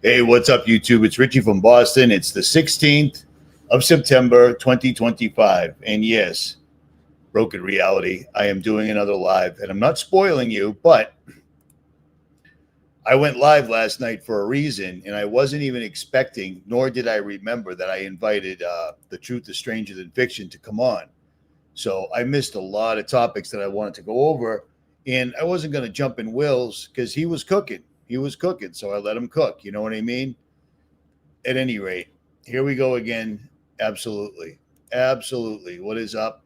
Hey, what's up, YouTube? It's Richie from Boston. It's the 16th of September, 2025. And yes, broken reality, I am doing another live. And I'm not spoiling you, but I went live last night for a reason, and I wasn't even expecting, nor did I remember that I invited The Truth is Stranger Than Fiction to come on. So I missed a lot of topics that I wanted to go over, and I wasn't going to jump in Will's because he was cooking. So I let him cook. You know what I mean? At any rate, here we go again. Absolutely. What is up?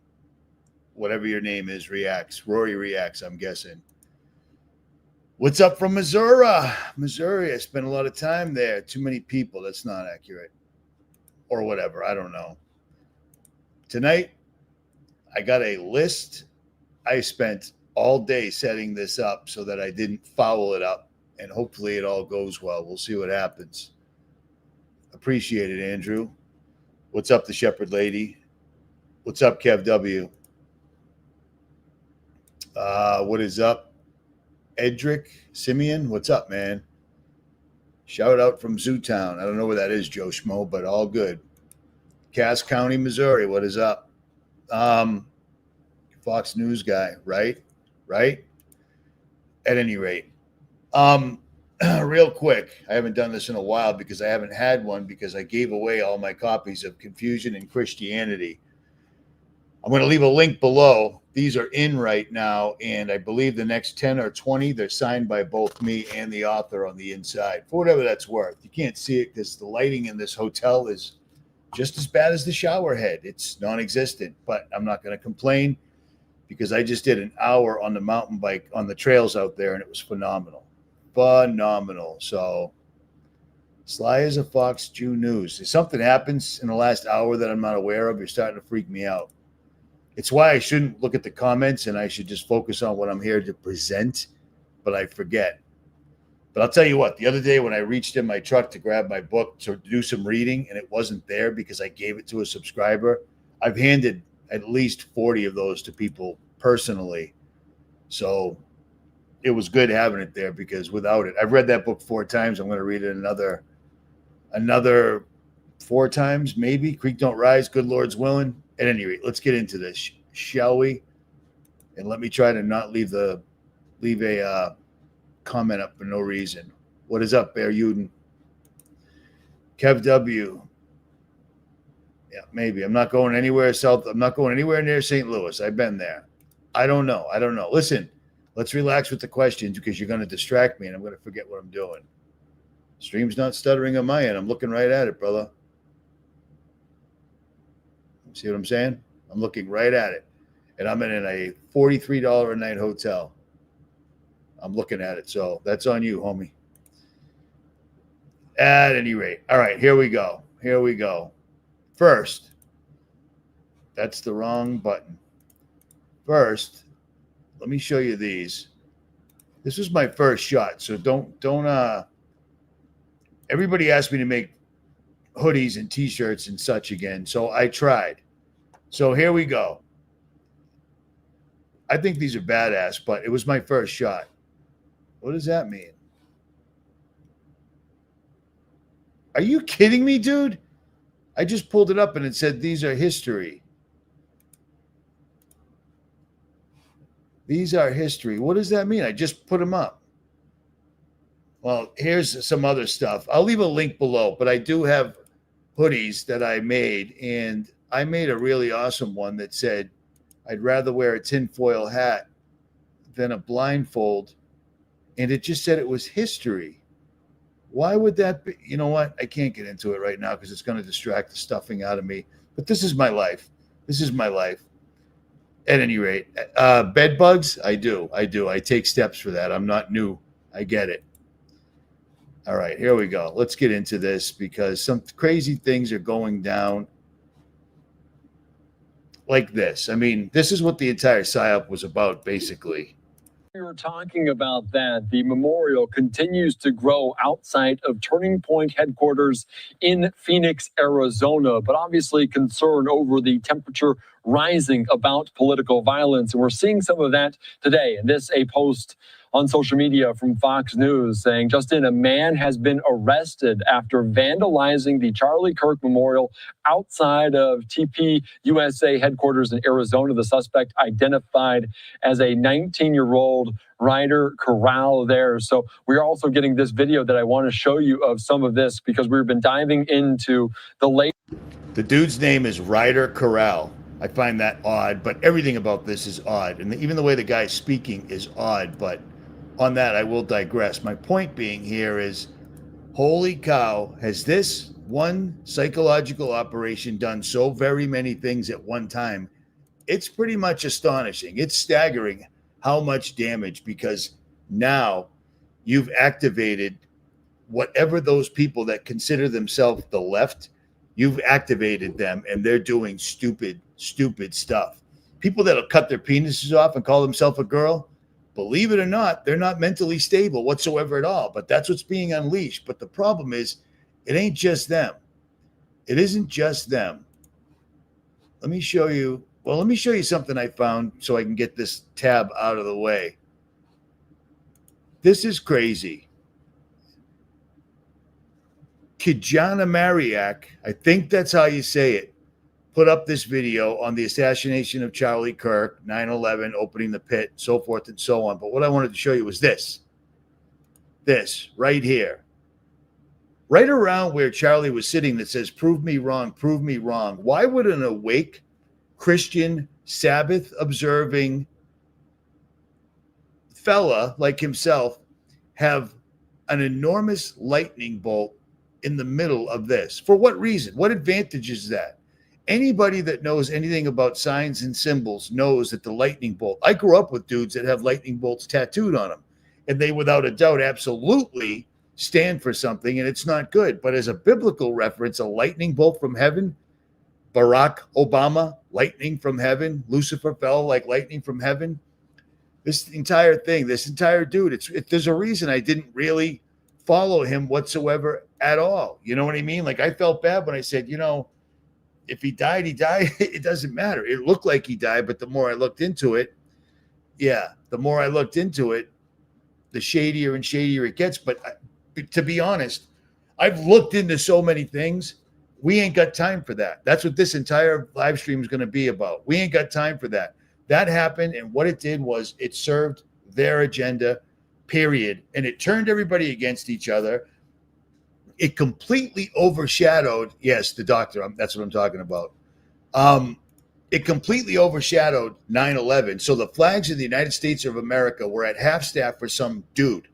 Whatever your name is, reacts. Rory reacts, I'm guessing. What's up from Missouri? I spent a lot of time there. Too many people. That's not accurate. Or whatever. I don't know. Tonight, I got a list. I spent all day setting this up so that I didn't foul it up. And hopefully it all goes well. We'll see what happens. Appreciate it, Andrew. What's up, the Shepherd Lady? What's up, Kev W? What is up? Edric Simeon, what's up, man? Shout out from Zootown. I don't know where that is, Joe Schmo, but all good. Cass County, Missouri, what is up? Fox News guy, right? At any rate. Real quick, I haven't done this in a while because I haven't had one because I gave away all my copies of Confusion and Christianity. I'm going to leave a link below. These are in right now, and I believe the next 10 or 20, they're signed by both me and the author on the inside, for whatever that's worth. You can't see it because the lighting in this hotel is just as bad as the shower head. It's non-existent, but I'm not going to complain because I just did an hour on the mountain bike on the trails out there, and it was phenomenal. So Sly is a Fox Jew News. If something happens in the last hour that I'm not aware of, you're starting to freak me out. It's why I shouldn't look at the comments and I should just focus on what I'm here to present, but I forget. But I'll tell you what, the other day when I reached in my truck to grab my book to do some reading and it wasn't there because I gave it to a subscriber, I've handed at least 40 of those to people personally. So it was good having it there because without it, I've read that book 4 times. I'm going to read it another 4 times, maybe. Creek Don't Rise, Good Lord's Willing. At any rate, let's get into this, shall we? And let me try to not leave a comment up for no reason. What is up, Bear Uden? Kev W. Yeah, maybe. I'm not going anywhere south. I'm not going anywhere near St. Louis. I've been there. I don't know. Listen, let's relax with the questions because you're going to distract me and I'm going to forget what I'm doing. Stream's not stuttering on my end. I'm looking right at it, brother. See what I'm saying? I'm looking right at it. And I'm in a $43 a night hotel. I'm looking at it. So that's on you, homie. At any rate. All right, here we go. First, that's the wrong button. First, let me show you these. This was my first shot. So don't everybody asked me to make hoodies and t-shirts and such again. So I tried. So here we go. I think these are badass, but it was my first shot. What does that mean? Are you kidding me, dude? I just pulled it up and it said these are history. These are history. What does that mean? I just put them up. Well, here's some other stuff. I'll leave a link below, but I do have hoodies that I made, and I made a really awesome one that said, I'd rather wear a tinfoil hat than a blindfold. And it just said it was history. Why would that be? You know what? I can't get into it right now because it's going to distract the stuffing out of me. But this is my life. At any rate, bed bugs, I do. I take steps for that. I'm not new. I get it. All right, here we go. Let's get into this because some crazy things are going down like this. I mean, this is what the entire PSYOP was about, basically. We were talking about that. The memorial continues to grow outside of Turning Point headquarters in Phoenix, Arizona, but obviously concern over the temperature rising about political violence. And we're seeing some of that today. And this, a post on social media from Fox News saying, Justin, a man has been arrested after vandalizing the Charlie Kirk Memorial outside of TP USA headquarters in Arizona. The suspect identified as a 19-year-old Ryder Corral there. So we're also getting this video that I want to show you of some of this because we've been diving into the late. The dude's name is Ryder Corral. I find that odd, but everything about this is odd. And even the way the guy's speaking is odd, but on that I will digress. My point being here is, holy cow, has this one psychological operation done so very many things at one time? It's pretty much astonishing. It's staggering how much damage, because now you've activated whatever those people that consider themselves the left, you've activated them and they're doing stupid stuff. People that'll cut their penises off and call themselves a girl, believe it or not, they're not mentally stable whatsoever at all. But that's what's being unleashed. But the problem is, it ain't just them. It isn't just them. Let me show you something I found so I can get this tab out of the way. This is crazy. Kijana Mariak, I think that's how you say it, put up this video on the assassination of Charlie Kirk, 9/11, opening the pit, so forth and so on. But what I wanted to show you was this right here, right around where Charlie was sitting, that says, prove me wrong, prove me wrong. Why would an awake Christian, Sabbath observing fella like himself have an enormous lightning bolt in the middle of this? For what reason? What advantage is that? Anybody that knows anything about signs and symbols knows that the lightning bolt, I grew up with dudes that have lightning bolts tattooed on them, and they without a doubt absolutely stand for something, and it's not good. But as a biblical reference, a lightning bolt from heaven, Barack Obama, lightning from heaven, Lucifer fell like lightning from heaven. This entire thing, this entire dude, there's a reason I didn't really follow him whatsoever at all. You know what I mean? Like, I felt bad when I said, if he died, he died. It doesn't matter. It looked like he died, but the more I looked into it, the shadier and shadier it gets. But to be honest, I've looked into so many things. We ain't got time for that. That's what this entire live stream is going to be about. We ain't got time for that. That happened, and what it did was it served their agenda, period. And it turned everybody against each other. It completely overshadowed, yes, the doctor, that's what I'm talking about. It completely overshadowed 9/11. So the flags of the United States of America were at half staff for some dude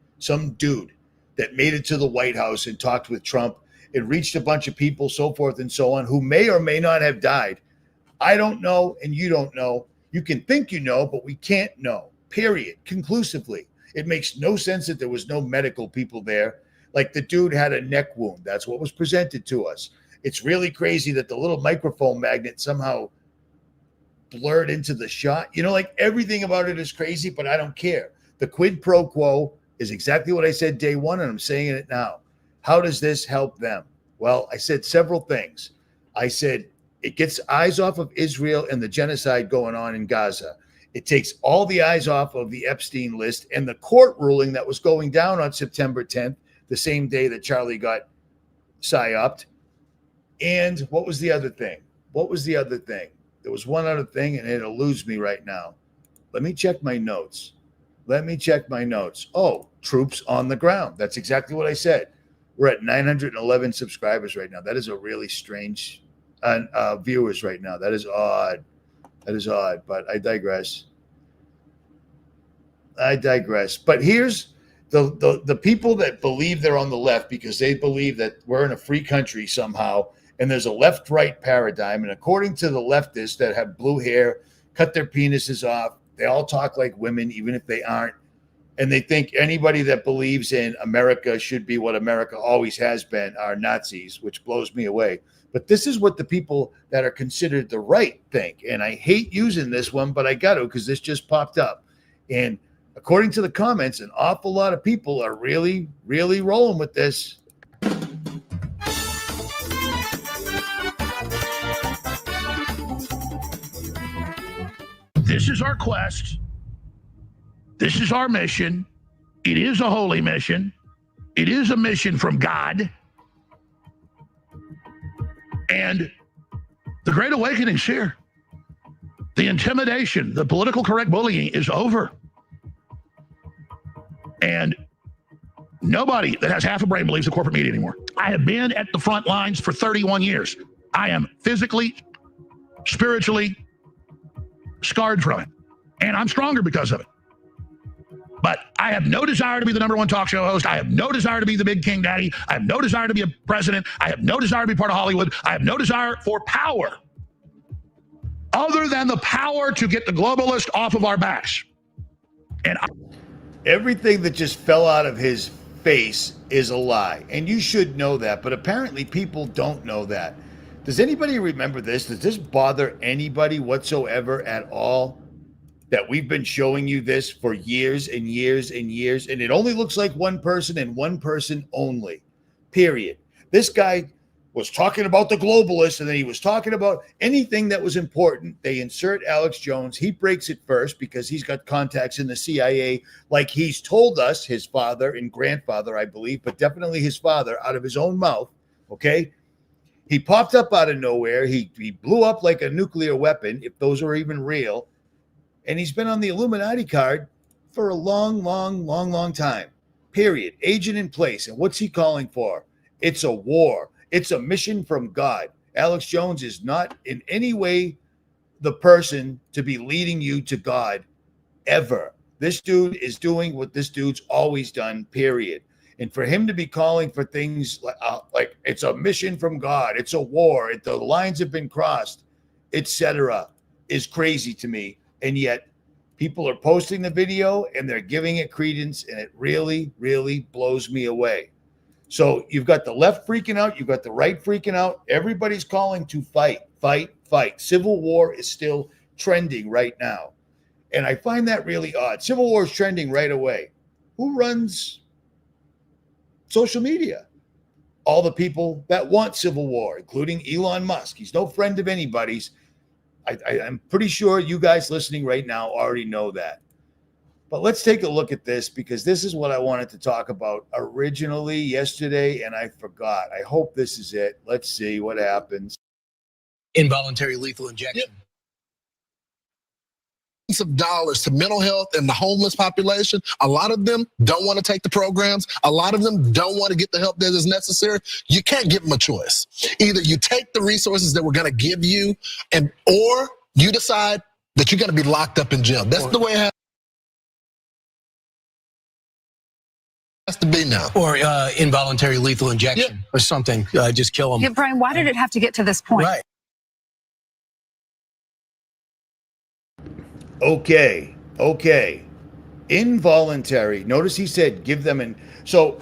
that made it to the White House and talked with Trump. It reached a bunch of people, so forth and so on, who may or may not have died. I don't know, and you don't know. You can think you know, but we can't know, period, conclusively. It makes no sense that there was no medical people there. Like, the dude had a neck wound. That's what was presented to us. It's really crazy that the little microphone magnet somehow blurred into the shot. Like, everything about it is crazy, but I don't care. The quid pro quo is exactly what I said day one, and I'm saying it now. How does this help them? Well, I said several things. I said it gets eyes off of Israel and the genocide going on in Gaza. It takes all the eyes off of the Epstein list and the court ruling that was going down on September 10th, the same day that Charlie got psyoped. And what was the other thing? There was one other thing, and it eludes me right now. Let me check my notes. Oh, troops on the ground. That's exactly what I said. We're at 911 subscribers right now. That is a really strange viewers right now. That is odd. But I digress. But here's the people that believe they're on the left because they believe that we're in a free country somehow, and there's a left-right paradigm. And according to the leftists that have blue hair, cut their penises off, they all talk like women, even if they aren't. And they think anybody that believes in America should be what America always has been, are Nazis, which blows me away. But this is what the people that are considered the right think. And I hate using this one, but I got to, because this just popped up. And according to the comments, an awful lot of people are really, really rolling with this. This is our quest. This is our mission. It is a holy mission. It is a mission from God. And the Great Awakening's here. The intimidation, the political correct bullying is over. And nobody that has half a brain believes the corporate media anymore. I have been at the front lines for 31 years. I am physically, spiritually scarred from it. And I'm stronger because of it. But I have no desire to be the #1 talk show host. I have no desire to be the big king daddy. I have no desire to be a president. I have no desire to be part of Hollywood. I have no desire for power other than the power to get the globalists off of our backs. And everything that just fell out of his face is a lie. And you should know that. But apparently people don't know that. Does anybody remember this? Does this bother anybody whatsoever at all? That we've been showing you this for years and years and years, and it only looks like one person and one person only, period. This guy was talking about the globalists, and then he was talking about anything that was important. They insert Alex Jones. He breaks it first because he's got contacts in the CIA, like he's told us, his father and grandfather, I believe, but definitely his father, out of his own mouth, okay? He popped up out of nowhere. He blew up like a nuclear weapon, if those are even real. And he's been on the Illuminati card for a long time, period. Agent in place. And what's he calling for? It's a war. It's a mission from God. Alex Jones is not in any way the person to be leading you to God ever. This dude is doing what this dude's always done, period. And for him to be calling for things like it's a mission from God, it's a war, the lines have been crossed, etc., is crazy to me. And yet people are posting the video and they're giving it credence, and it really, really blows me away. So you've got the left freaking out. You've got the right freaking out. Everybody's calling to fight. Civil war is still trending right now. And I find that really odd. Civil war is trending right away. Who runs social media? All the people that want civil war, including Elon Musk. He's no friend of anybody's. I'm pretty sure you guys listening right now already know that. But let's take a look at this, because this is what I wanted to talk about originally yesterday, and I forgot. I hope this is it. Let's see what happens. Involuntary lethal injection. Of dollars to mental health and the homeless population. A lot of them don't want to take the programs. A lot of them don't want to get the help that is necessary. You can't give them a choice. Either you take the resources that we're going to give you, or you decide that you're going to be locked up in jail. That's the way it has to be now. Or involuntary lethal injection or something. Just kill them. Yeah, Brian, why did it have to get to this point? Right. Okay. Involuntary. Notice he said give them in. So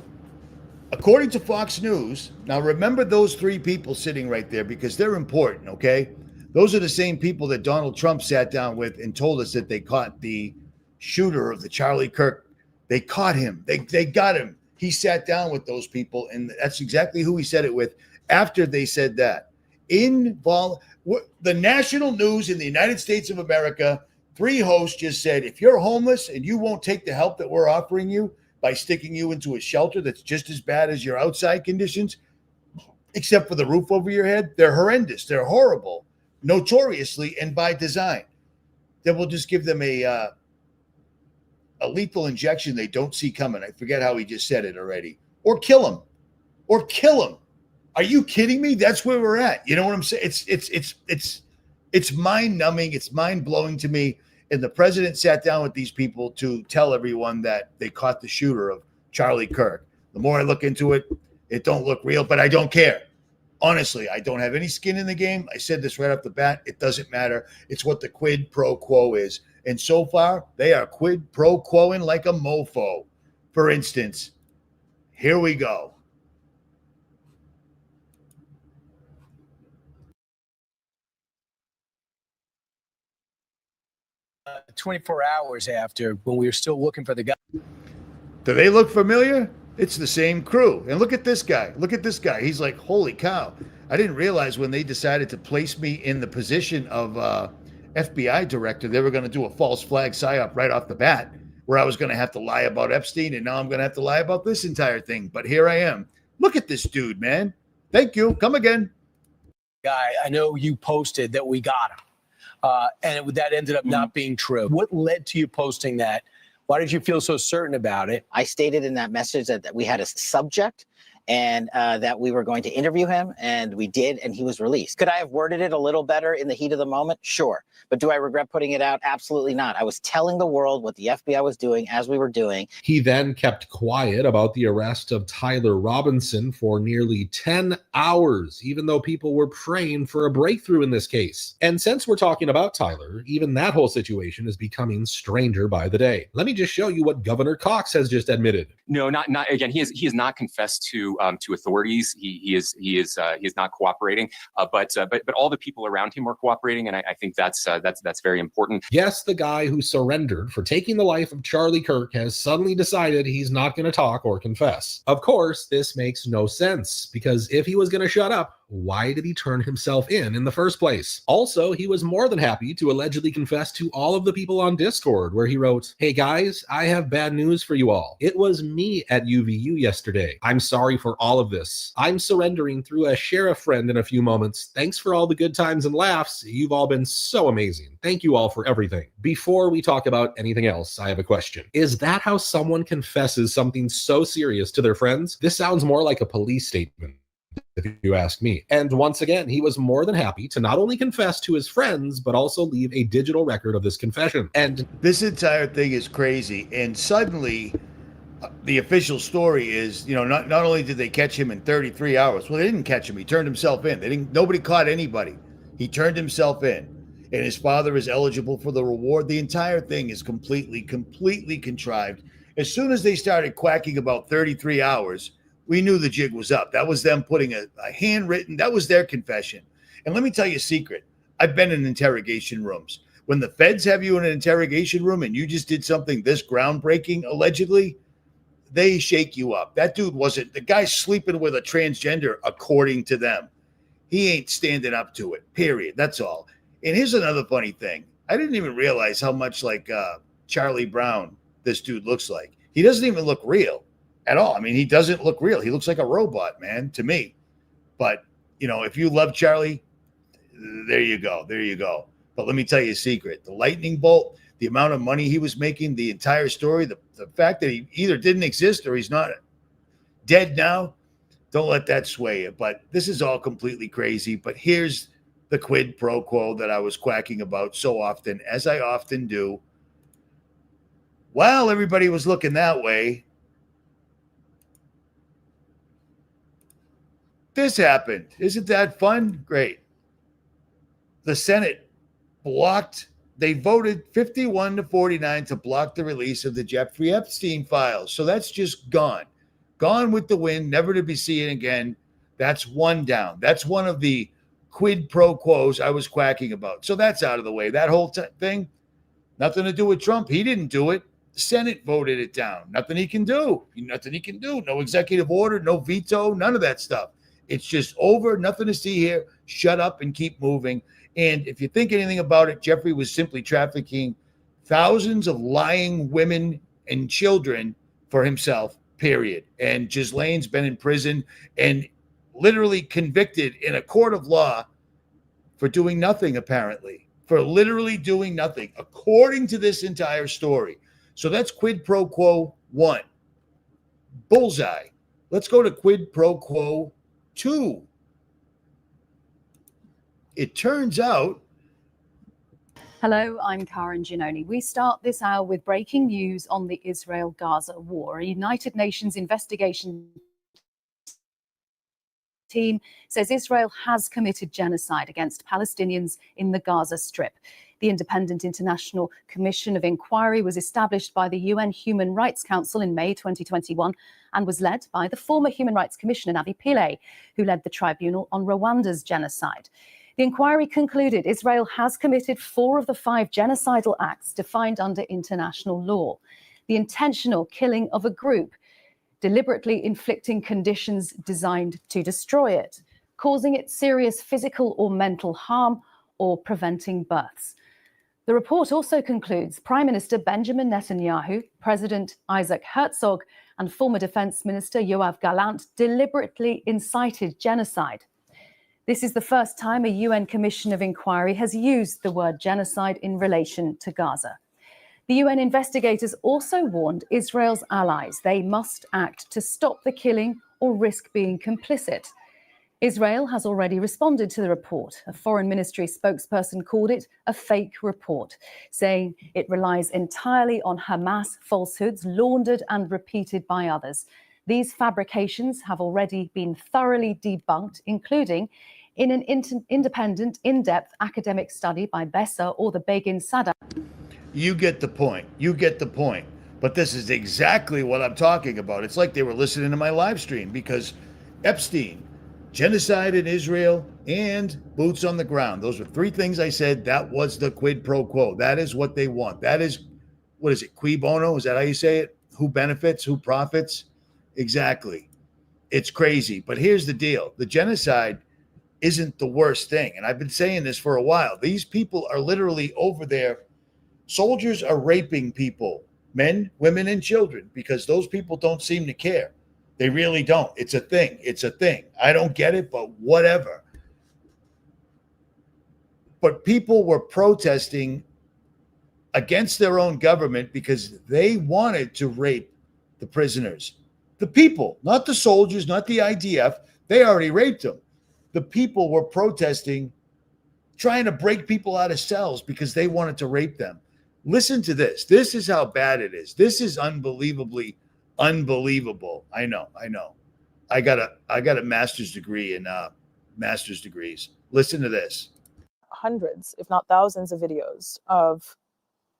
according to Fox News, now remember those three people sitting right there, because they're important, okay? Those are the same people that Donald Trump sat down with and told us that they caught the shooter of the Charlie Kirk. They caught him. They got him. He sat down with those people, and that's exactly who he said it with after they said that. The national news in the United States of America, 3 hosts just said, if you're homeless and you won't take the help that we're offering you by sticking you into a shelter that's just as bad as your outside conditions, except for the roof over your head, they're horrendous. They're horrible, notoriously and by design. Then we'll just give them a lethal injection they don't see coming. I forget how he just said it already. Or kill them. Are you kidding me? That's where we're at. You know what I'm saying? It's mind-numbing. It's mind-blowing to me. And the president sat down with these people to tell everyone that they caught the shooter of Charlie Kirk. The more I look into it, it don't look real, but I don't care. Honestly, I don't have any skin in the game. I said this right off the bat. It doesn't matter. It's what the quid pro quo is. And so far, they are quid pro quoing like a mofo. For instance, here we go. 24 hours after, when we were still looking for the guy. Do they look familiar? It's the same crew. And look at this guy. He's like, holy cow. I didn't realize when they decided to place me in the position of FBI director, they were going to do a false flag psyop right off the bat. where I was going to have to lie about Epstein, and now I'm going to have to lie about this entire thing. But here I am. Look at this dude, man. Thank you. Come again. Guy, I know you posted that we got him, and that ended up not being true. What led to you posting that? Why did you feel so certain about it? I stated in that message that we had a subject and that we were going to interview him, and we did, and he was released. Could I have worded it a little better in the heat of the moment? Sure. But do I regret putting it out? Absolutely not. I was telling the world what the FBI was doing as we were doing. He then kept quiet about the arrest of Tyler Robinson for nearly 10 hours, even though people were praying for a breakthrough in this case. And since we're talking about Tyler, even that whole situation is becoming stranger by the day. Let me just show you what Governor Cox has just admitted. No, not again. He has not confessed to authorities. He is not cooperating. But all the people around him are cooperating, and I think that's very important. Yes, the guy who surrendered for taking the life of Charlie Kirk has suddenly decided he's not going to talk or confess. Of course, this makes no sense, because if he was going to shut up, why did he turn himself in the first place? Also, he was more than happy to allegedly confess to all of the people on Discord, where he wrote, "Hey guys, I have bad news for you all. It was me at UVU yesterday. I'm sorry for all of this. I'm surrendering through a sheriff friend in a few moments. Thanks for all the good times and laughs. You've all been so amazing. Thank you all for everything." Before we talk about anything else, I have a question. Is that how someone confesses something so serious to their friends? This sounds more like a police statement, if you ask me. And once again, he was more than happy to not only confess to his friends, but also leave a digital record of this confession. And this entire thing is crazy. And suddenly, the official story is, not only did they catch him in 33 hours, well, they didn't catch him. He turned himself in. Nobody caught anybody. He turned himself in. And his father is eligible for the reward. The entire thing is completely contrived. As soon as they started quacking about 33 hours, we knew the jig was up. That was them putting a handwritten, that was their confession. And let me tell you a secret. I've been in interrogation rooms. When the feds have you in an interrogation room and you just did something this groundbreaking, allegedly, they shake you up. That dude wasn't, the guy sleeping with a transgender, according to them. He ain't standing up to it, period. That's all. And here's another funny thing. I didn't even realize how much like Charlie Brown this dude looks like. He doesn't even look real at all. I mean, he doesn't look real. He looks like a robot, man, to me. But, if you love Charlie, there you go. There you go. But let me tell you a secret. The lightning bolt, the amount of money he was making, the entire story, the fact that he either didn't exist or he's not dead now, don't let that sway you. But this is all completely crazy. But here's the quid pro quo that I was quacking about so often, as I often do. While everybody was looking that way, this happened. Isn't that fun? Great. The Senate they voted 51-49 to block the release of the Jeffrey Epstein files. So that's just gone. Gone with the wind, never to be seen again. That's one down. That's one of the quid pro quos I was quacking about. So that's out of the way. That whole thing, nothing to do with Trump. He didn't do it. The Senate voted it down. Nothing he can do. Nothing he can do. No executive order, no veto, none of that stuff. It's just over. Nothing to see here. Shut up and keep moving. And if you think anything about it, Jeffrey was simply trafficking thousands of lying women and children for himself, period. And Ghislaine's been in prison and literally convicted in a court of law for doing nothing, apparently, for literally doing nothing, according to this entire story. So that's quid pro quo 1. Bullseye. Let's go to quid pro quo 2. It turns out. Hello, I'm Karen Giannoni. We start this hour with breaking news on the Israel-Gaza war. A United Nations investigation team says Israel has committed genocide against Palestinians in the Gaza Strip. The Independent International Commission of Inquiry was established by the UN Human Rights Council in May 2021 and was led by the former Human Rights Commissioner Navi Pillay, who led the tribunal on Rwanda's genocide. The inquiry concluded Israel has committed 4 of the 5 genocidal acts defined under international law. The intentional killing of a group, deliberately inflicting conditions designed to destroy it, causing it serious physical or mental harm, or preventing births. The report also concludes Prime Minister Benjamin Netanyahu, President Isaac Herzog, and former Defense Minister Yoav Gallant deliberately incited genocide. This is the first time a UN Commission of Inquiry has used the word genocide in relation to Gaza. The UN investigators also warned Israel's allies they must act to stop the killing or risk being complicit. Israel has already responded to the report. A foreign ministry spokesperson called it a fake report, saying it relies entirely on Hamas falsehoods laundered and repeated by others. These fabrications have already been thoroughly debunked, including in an independent, in-depth academic study by Besser or the Begin Sadat. You get the point. You get the point. But this is exactly what I'm talking about. It's like they were listening to my live stream because Epstein, genocide in Israel, and boots on the ground. Those were three things I said. That was the quid pro quo. That is what they want. That is, what is it, qui bono? Is that how you say it? Who benefits? Who profits? Exactly. It's crazy. But here's the deal. The genocide isn't the worst thing. And I've been saying this for a while. These people are literally over there. Soldiers are raping people, men, women, and children, because those people don't seem to care. They really don't. It's a thing. It's a thing. I don't get it, but whatever. But people were protesting against their own government because they wanted to rape the prisoners. The people, not the soldiers, not the IDF. They already raped them. The people were protesting, trying to break people out of cells because they wanted to rape them. Listen to this. This is how bad it is. This is unbelievably unbelievable. I know. I got a master's degree in master's degrees. Listen to this. Hundreds, if not thousands, of videos of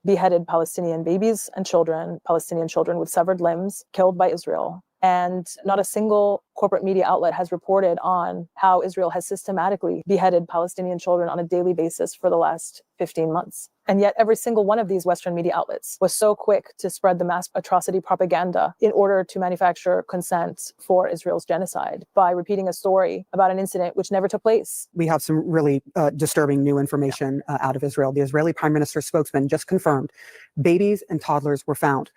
beheaded Palestinian babies and children, Palestinian children with severed limbs, killed by Israel. And not a single corporate media outlet has reported on how Israel has systematically beheaded Palestinian children on a daily basis for the last 15 months. And yet every single one of these Western media outlets was so quick to spread the mass atrocity propaganda in order to manufacture consent for Israel's genocide by repeating a story about an incident which never took place. We have some really disturbing new information out of Israel. The Israeli Prime Minister's spokesman just confirmed babies and toddlers were found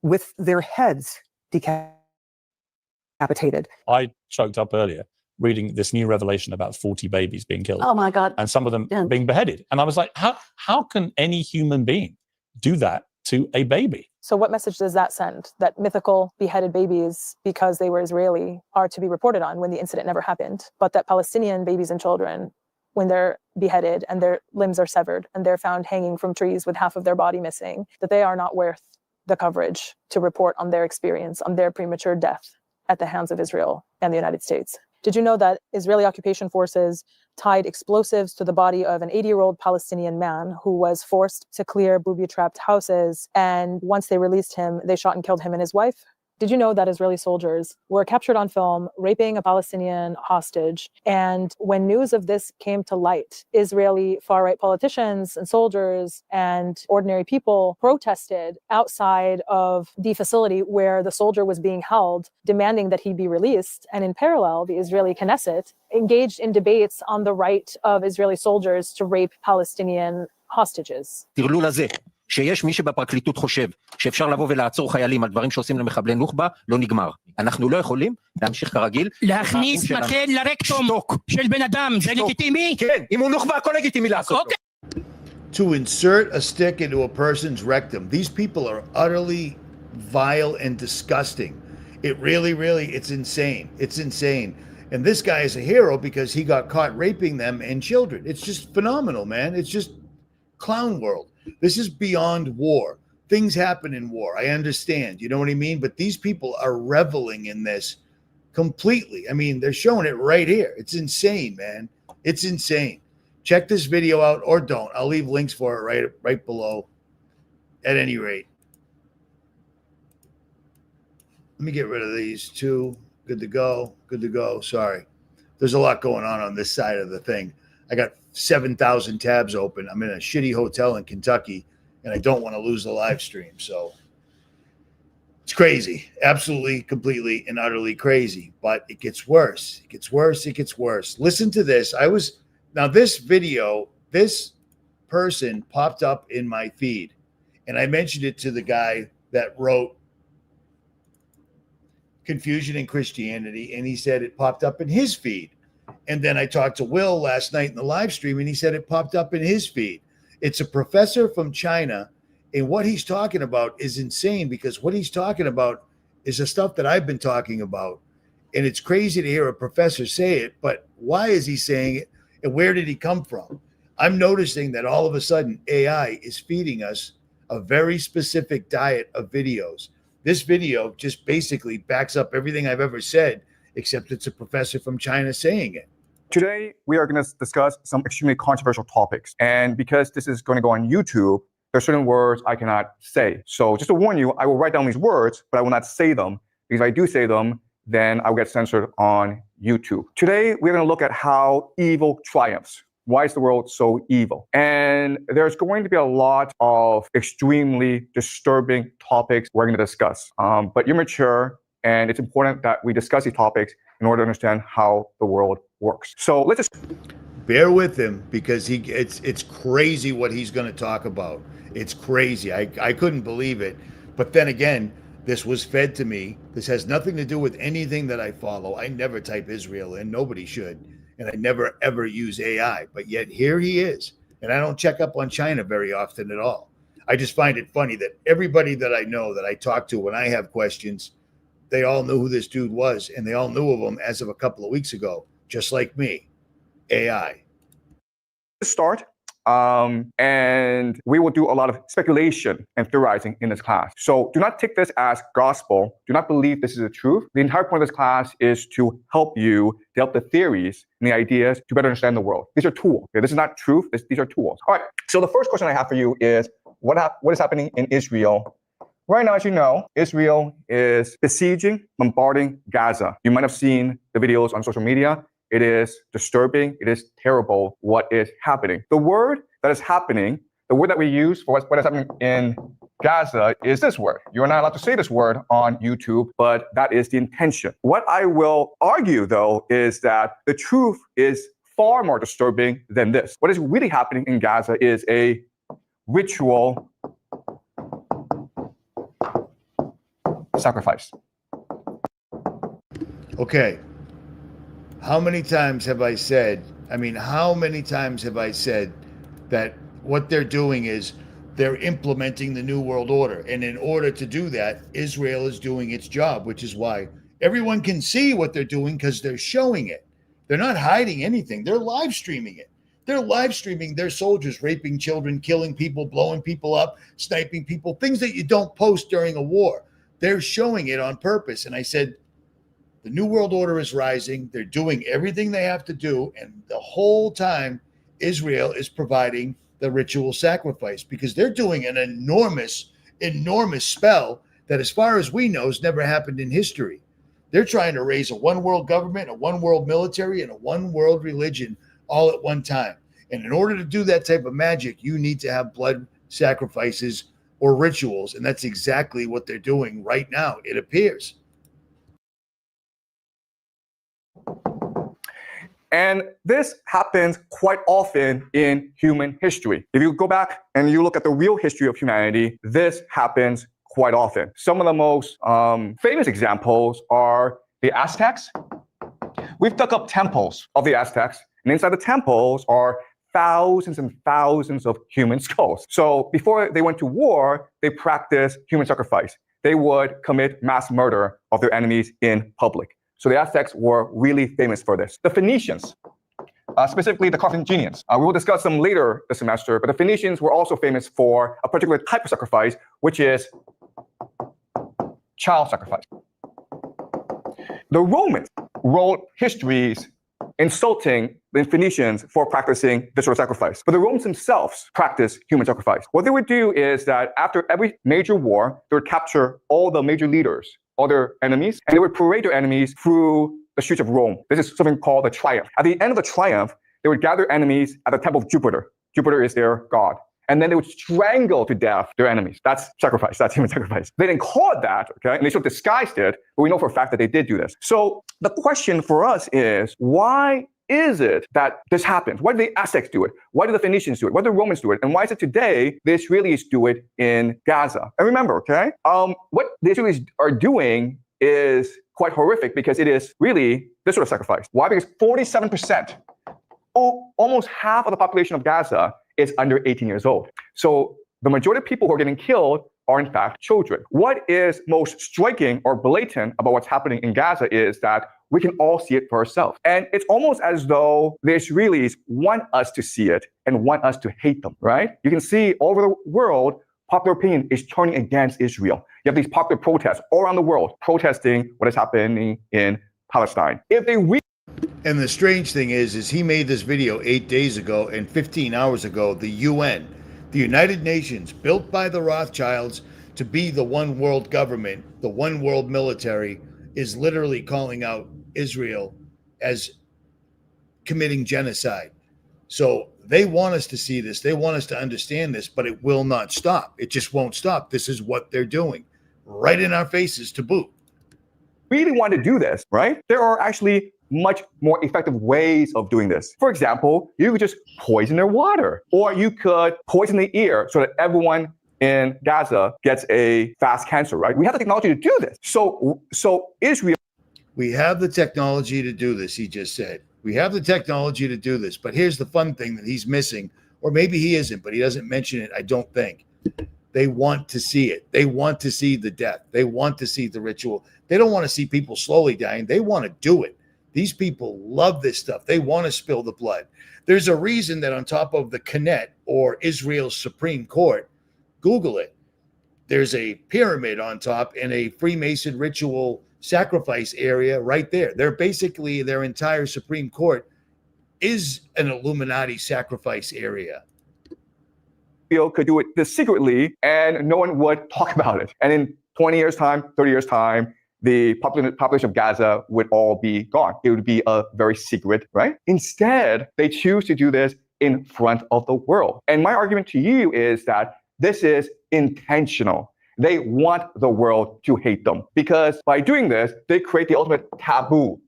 with their heads decapitated. I choked up earlier reading this new revelation about 40 babies being killed. Oh my God. And some of them being beheaded. And I was like, how can any human being do that to a baby? So what message does that send? That mythical beheaded babies, because they were Israeli, are to be reported on when the incident never happened. But that Palestinian babies and children, when they're beheaded and their limbs are severed and they're found hanging from trees with half of their body missing, that they are not worth the coverage to report on their experience, on their premature death at the hands of Israel and the United States. Did you know that Israeli occupation forces tied explosives to the body of an 80-year-old Palestinian man who was forced to clear booby-trapped houses, and once they released him, they shot and killed him and his wife? Did you know that Israeli soldiers were captured on film raping a Palestinian hostage? And when news of this came to light, Israeli far-right politicians and soldiers and ordinary people protested outside of the facility where the soldier was being held, demanding that he be released. And in parallel, the Israeli Knesset engaged in debates on the right of Israeli soldiers to rape Palestinian hostages. שיש מי שבפרקליטות חושב שאפשר לבוא ולעצור חיילים על דברים שעושים למחבלי נוח'בה, לא נגמר. אנחנו לא יכולים להמשיך כרגיל. להכניס מקל לרקטום של בן אדם, זה לגיטימי? כן, אם הוא נוח'בה, הכל לגיטימי לעשות. To insert a stick into a person's rectum. These people are utterly vile and disgusting. It really, it's insane. It's insane. And this guy is a hero because he got caught raping them and children. It's just phenomenal, man. It's just clown world. This is beyond war. Things happen in war. I understand. You know what I mean? But these people are reveling in this completely. I mean, they're showing it right here. It's insane, man. It's insane. Check this video out or don't. I'll leave links for it right below. At any rate. Let me get rid of these two. Good to go. Good to go. Sorry. There's a lot going on this side of the thing. I got 7,000 tabs open. I'm in a shitty hotel in Kentucky, and I don't want to lose the live stream. So it's crazy. Absolutely, completely, and utterly crazy. But it gets worse. It gets worse. It gets worse. Listen to this. Now this video, this person popped up in my feed. And I mentioned it to the guy that wrote Confusion in Christianity, and he said it popped up in his feed. And then I talked to Will last night in the live stream, and he said it popped up in his feed. It's a professor from China, and what he's talking about is insane, because what he's talking about is the stuff that I've been talking about. And it's crazy to hear a professor say it, but why is he saying it, and where did he come from? I'm noticing that all of a sudden AI is feeding us a very specific diet of videos. This video just basically backs up everything I've ever said, except it's a professor from China saying it. Today, we are going to discuss some extremely controversial topics. And because this is going to go on YouTube, there are certain words I cannot say. So just to warn you, I will write down these words, but I will not say them, because if I do say them, then I will get censored on YouTube. Today, we're going to look at how evil triumphs. Why is the world so evil? And there's going to be a lot of extremely disturbing topics we're going to discuss. But you're mature, and it's important that we discuss these topics in order to understand how the world works. So let's just bear with him, because it's crazy what he's going to talk about. It's crazy. I couldn't believe it. But then again, this was fed to me. This has nothing to do with anything that I follow. I never type Israel in. Nobody should. And I never, ever use AI. But yet here he is. And I don't check up on China very often at all. I just find it funny that everybody that I know, that I talk to when I have questions, they all knew who this dude was. And they all knew of him as of a couple of weeks ago, just like me. AI. Start. And we will do a lot of speculation and theorizing in this class. So do not take this as gospel. Do not believe this is the truth. The entire point of this class is to help you develop the theories and the ideas to better understand the world. These are tools. Okay? This is not truth. These are tools. All right. So the first question I have for you is, what is happening in Israel? Right now, as you know, Israel is besieging, bombarding Gaza. You might have seen the videos on social media. It is disturbing. It is terrible what is happening. The word that is happening, the word that we use for what is happening in Gaza is this word. You are not allowed to say this word on YouTube, but that is the intention. What I will argue, though, is that the truth is far more disturbing than this. What is really happening in Gaza is a ritual sacrifice. Okay. How many times have I said, how many times have I said that what they're doing is they're implementing the New World Order. And in order to do that, Israel is doing its job, which is why everyone can see what they're doing, because they're showing it. They're not hiding anything. They're live streaming it. They're live streaming their soldiers raping children, killing people, blowing people up, sniping people, things that you don't post during a war. They're showing it on purpose. And I said, the New World Order is rising. They're doing everything they have to do. And the whole time, Israel is providing the ritual sacrifice, because they're doing an enormous, enormous spell that, as far as we know, has never happened in history. They're trying to raise a one world government, a one world military, and a one world religion all at one time. And in order to do that type of magic, you need to have blood sacrifices or rituals. And that's exactly what they're doing right now, it appears. And this happens quite often in human history. If you go back and you look at the real history of humanity, this happens quite often. Some of the most famous examples are the Aztecs. We've dug up temples of the Aztecs, and inside the temples are thousands and thousands of human skulls. So before they went to war, they practiced human sacrifice. They would commit mass murder of their enemies in public. So the Aztecs were really famous for this. The Phoenicians, specifically the Carthaginians. We will discuss them later this semester, but the Phoenicians were also famous for a particular type of sacrifice, which is child sacrifice. The Romans wrote histories insulting the Phoenicians for practicing this sort of sacrifice. But the Romans themselves practiced human sacrifice. What they would do is that after every major war, they would capture all the major leaders, all their enemies, and they would parade their enemies through the streets of Rome. This is something called a triumph. At the end of the triumph, they would gather enemies at the temple of Jupiter. Jupiter is their god. And then they would strangle to death their enemies. That's sacrifice. That's human sacrifice. They didn't call it that, okay? And they sort of disguised it, but we know for a fact that they did do this. So the question for us is, why is it that this happens? Why do the Aztecs do it? Why do the Phoenicians do it? Why do the Romans do it? And why is it today the Israelis do it in Gaza? And remember, okay, what the Israelis are doing is quite horrific because it is really this sort of sacrifice. Why? Because 47%, almost half of the population of Gaza is under 18 years old. So the majority of people who are getting killed are in fact children. What is most striking or blatant about what's happening in Gaza is that we can all see it for ourselves. And it's almost as though the Israelis want us to see it and want us to hate them, right? You can see all over the world, popular opinion is turning against Israel. You have these popular protests all around the world protesting what is happening in Palestine. If they And the strange thing is he made this video 8 days ago, and 15 hours ago, the UN, the United Nations, built by the Rothschilds to be the one world government, the one world military, is literally calling out Israel as committing genocide. So they want us to see this. They want us to understand this, but it will not stop. It just won't stop. This is what they're doing right in our faces to boot. Really want to do this, right? There are actually much more effective ways of doing this. For example, you could just poison their water, or you could poison the air so that everyone in Gaza gets a fast cancer, right? We have the technology to do this. So Israel. We have the technology to do this, he just said. We have the technology to do this. But here's the fun thing that he's missing, or maybe he isn't, but he doesn't mention it, I don't think. They want to see it. They want to see the death. They want to see the ritual. They don't want to see people slowly dying. They want to do it. These people love this stuff. They want to spill the blood. There's a reason that on top of the Knesset, or Israel's Supreme Court, Google it, there's a pyramid on top and a Freemason ritual sacrifice area right there. They're basically, their entire Supreme Court is an Illuminati sacrifice area. Could do it this secretly and no one would talk about it. And in 20 years' time, 30 years' time, the population of Gaza would all be gone. It would be a very secret, right? Instead, they choose to do this in front of the world. And my argument to you is that this is intentional. They want the world to hate them because by doing this, they create the ultimate taboo,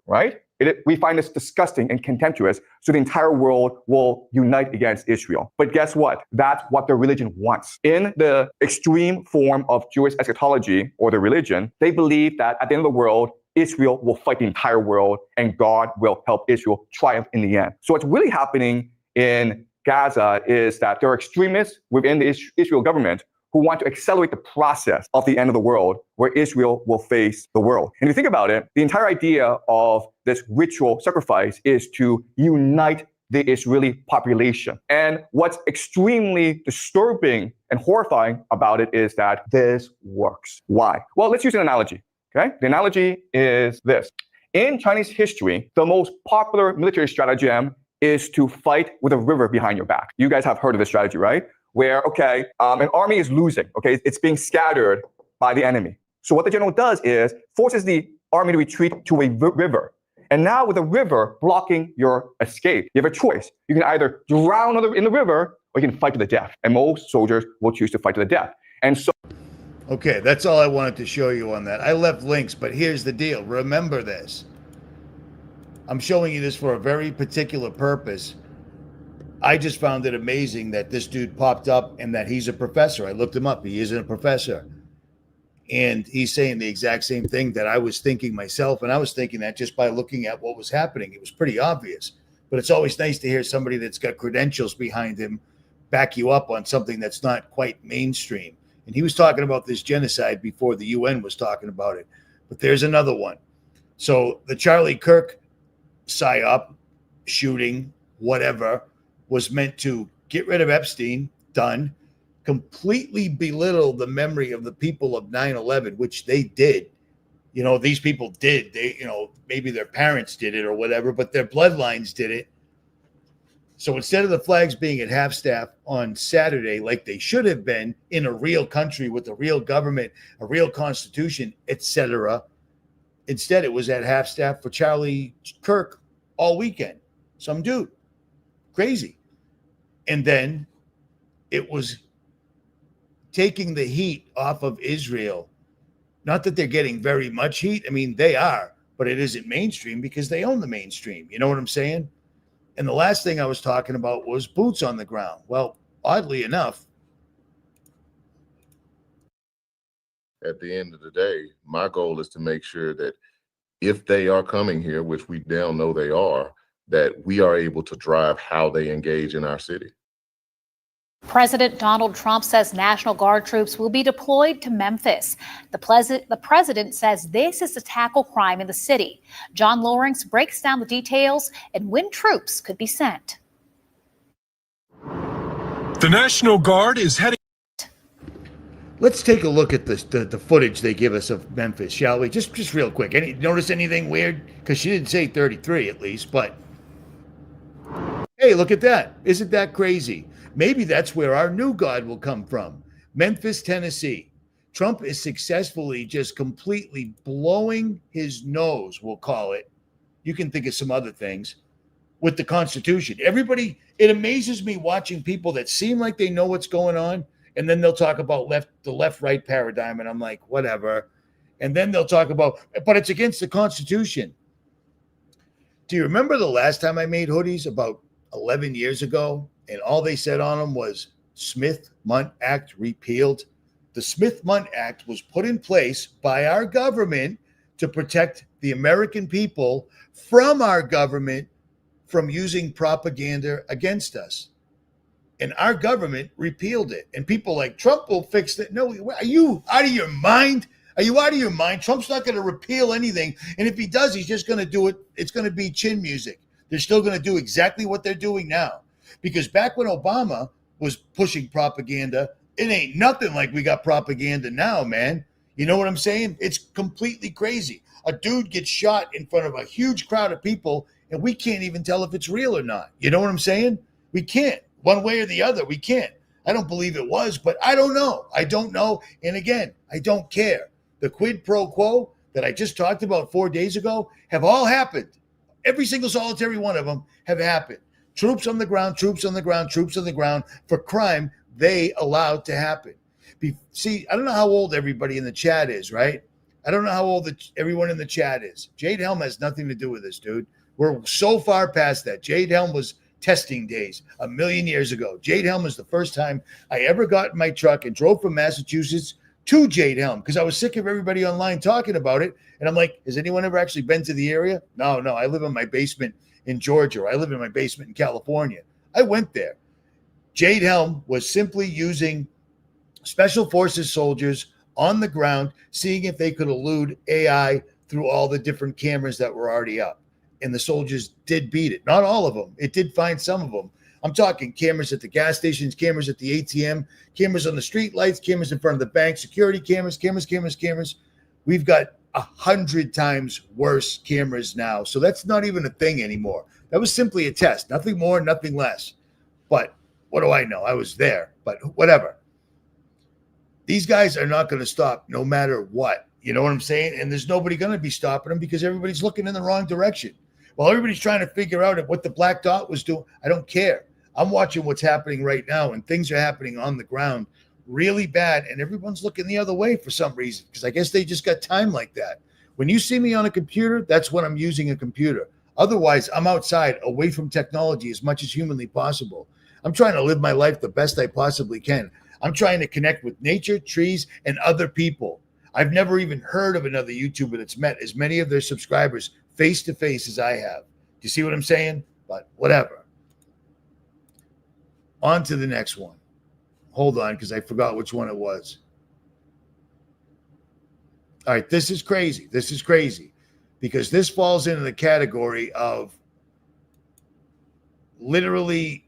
right? We find this disgusting and contemptuous, so the entire world will unite against Israel. But guess what? That's what their religion wants. In the extreme form of Jewish eschatology, or the religion, they believe that at the end of the world, Israel will fight the entire world and God will help Israel triumph in the end. So what's really happening in Gaza is that there are extremists within the Israel government who want to accelerate the process of the end of the world, where Israel will face the world. And if you think about it, the entire idea of this ritual sacrifice is to unite the Israeli population. And what's extremely disturbing and horrifying about it is that this works. Why? Well, let's use an analogy, okay? The analogy is this. In Chinese history, the most popular military stratagem is to fight with a river behind your back. You guys have heard of this strategy, right? Where, okay, an army is losing, okay? It's being scattered by the enemy. So what the general does is forces the army to retreat to a river. And now with the river blocking your escape, you have a choice. You can either drown in the river or you can fight to the death. And most soldiers will choose to fight to the death. And so. Okay, that's all I wanted to show you on that. I left links, but here's the deal. Remember this. I'm showing you this for a very particular purpose. I just found it amazing that this dude popped up and that he's a professor. I looked him up. He isn't a professor. And he's saying the exact same thing that I was thinking myself. And I was thinking that just by looking at what was happening. It was pretty obvious. But it's always nice to hear somebody that's got credentials behind him back you up on something that's not quite mainstream. And he was talking about this genocide before the UN was talking about it. But there's another one. So the Charlie Kirk psyop, shooting, whatever, was meant to get rid of Epstein, done, completely belittle the memory of the people of 9/11, which they did. You know, these people did. They, you know, maybe their parents did it or whatever, but their bloodlines did it. So instead of the flags being at half-staff on Saturday, like they should have been in a real country with a real government, a real constitution, etc., instead it was at half-staff for Charlie Kirk all weekend. Some dude. Crazy. And then it was taking the heat off of Israel. Not that they're getting very much heat. I mean, they are. but it isn't mainstream because they own the mainstream. You know what I'm saying? And the last thing I was talking about was boots on the ground. Well, oddly enough, at the end of the day, my goal is to make sure that if they are coming here, which we now know they are, that we are able to drive how they engage in our city. President Donald Trump says National Guard troops will be deployed to Memphis. The president says this is to tackle crime in the city. John Lawrence breaks down the details and when troops could be sent. The National Guard is heading. let's take a look at the footage they give us of Memphis, shall we? Just real quick. Notice anything weird? Because she didn't say 33 at least, but hey, look at that. Isn't that crazy? Maybe that's where our new God will come from. Memphis, Tennessee. Trump is successfully just completely blowing his nose, we'll call it. You can think of some other things with the Constitution. Everybody, it amazes me watching people that seem like they know what's going on, and then they'll talk about the left-right paradigm, and I'm like, whatever. And then they'll talk about, but it's against the Constitution. Do you remember the last time I made hoodies about 11 years ago, and all they said on them was Smith-Mundt Act repealed? The Smith-Mundt Act was put in place by our government to protect the American people from our government from using propaganda against us. And our government repealed it. And people like Trump will fix it. No, are you out of your mind? Are you out of your mind? Trump's not going to repeal anything. And if he does, he's just going to do it. It's going to be chin music. They're still going to do exactly what they're doing now. Because back when Obama was pushing propaganda, it ain't nothing like we got propaganda now, man. You know what I'm saying? It's completely crazy. A dude gets shot in front of a huge crowd of people, and we can't even tell if it's real or not. You know what I'm saying? We can't. One way or the other, we can't. I don't believe it was, but I don't know. I don't know. And again, I don't care. The quid pro quo that I just talked about 4 days ago have all happened. Every single solitary one of them have happened. Troops on the ground, troops on the ground, troops on the ground for crime they allowed to happen. See, I don't know how old everybody in the chat is, right? I don't know how old everyone in the chat is. Jade Helm has nothing to do with this, dude. We're so far past that. Jade Helm was testing days a million years ago. Jade Helm was the first time I ever got in my truck and drove from Massachusetts to Jade Helm because I was sick of everybody online talking about it. And I'm like, has anyone ever actually been to the area? No, I live in my basement in Georgia. Or I live in my basement in California. I went there. Jade Helm was simply using special forces soldiers on the ground, seeing if they could elude AI through all the different cameras that were already up. And the soldiers did beat it. Not all of them. It did find some of them. I'm talking cameras at the gas stations, cameras at the ATM, cameras on the street lights, cameras in front of the bank, security cameras. We've got 100 times worse cameras now. So that's not even a thing anymore. That was simply a test. Nothing more, nothing less. But what do I know? I was there, but whatever. These guys are not going to stop no matter what. You know what I'm saying? And there's nobody going to be stopping them because everybody's looking in the wrong direction. While everybody's trying to figure out what the black dot was doing, I don't care. I'm watching what's happening right now, and things are happening on the ground really bad, and everyone's looking the other way for some reason because I guess they just got time like that. When you see me on a computer, that's when I'm using a computer. Otherwise, I'm outside, away from technology as much as humanly possible. I'm trying to live my life the best I possibly can. I'm trying to connect with nature, trees, and other people. I've never even heard of another YouTuber that's met as many of their subscribers face to face as I have. Do you see what I'm saying? But whatever. On to the next one. Hold on, because I forgot which one it was. All right, this is crazy. This is crazy because this falls into the category of literally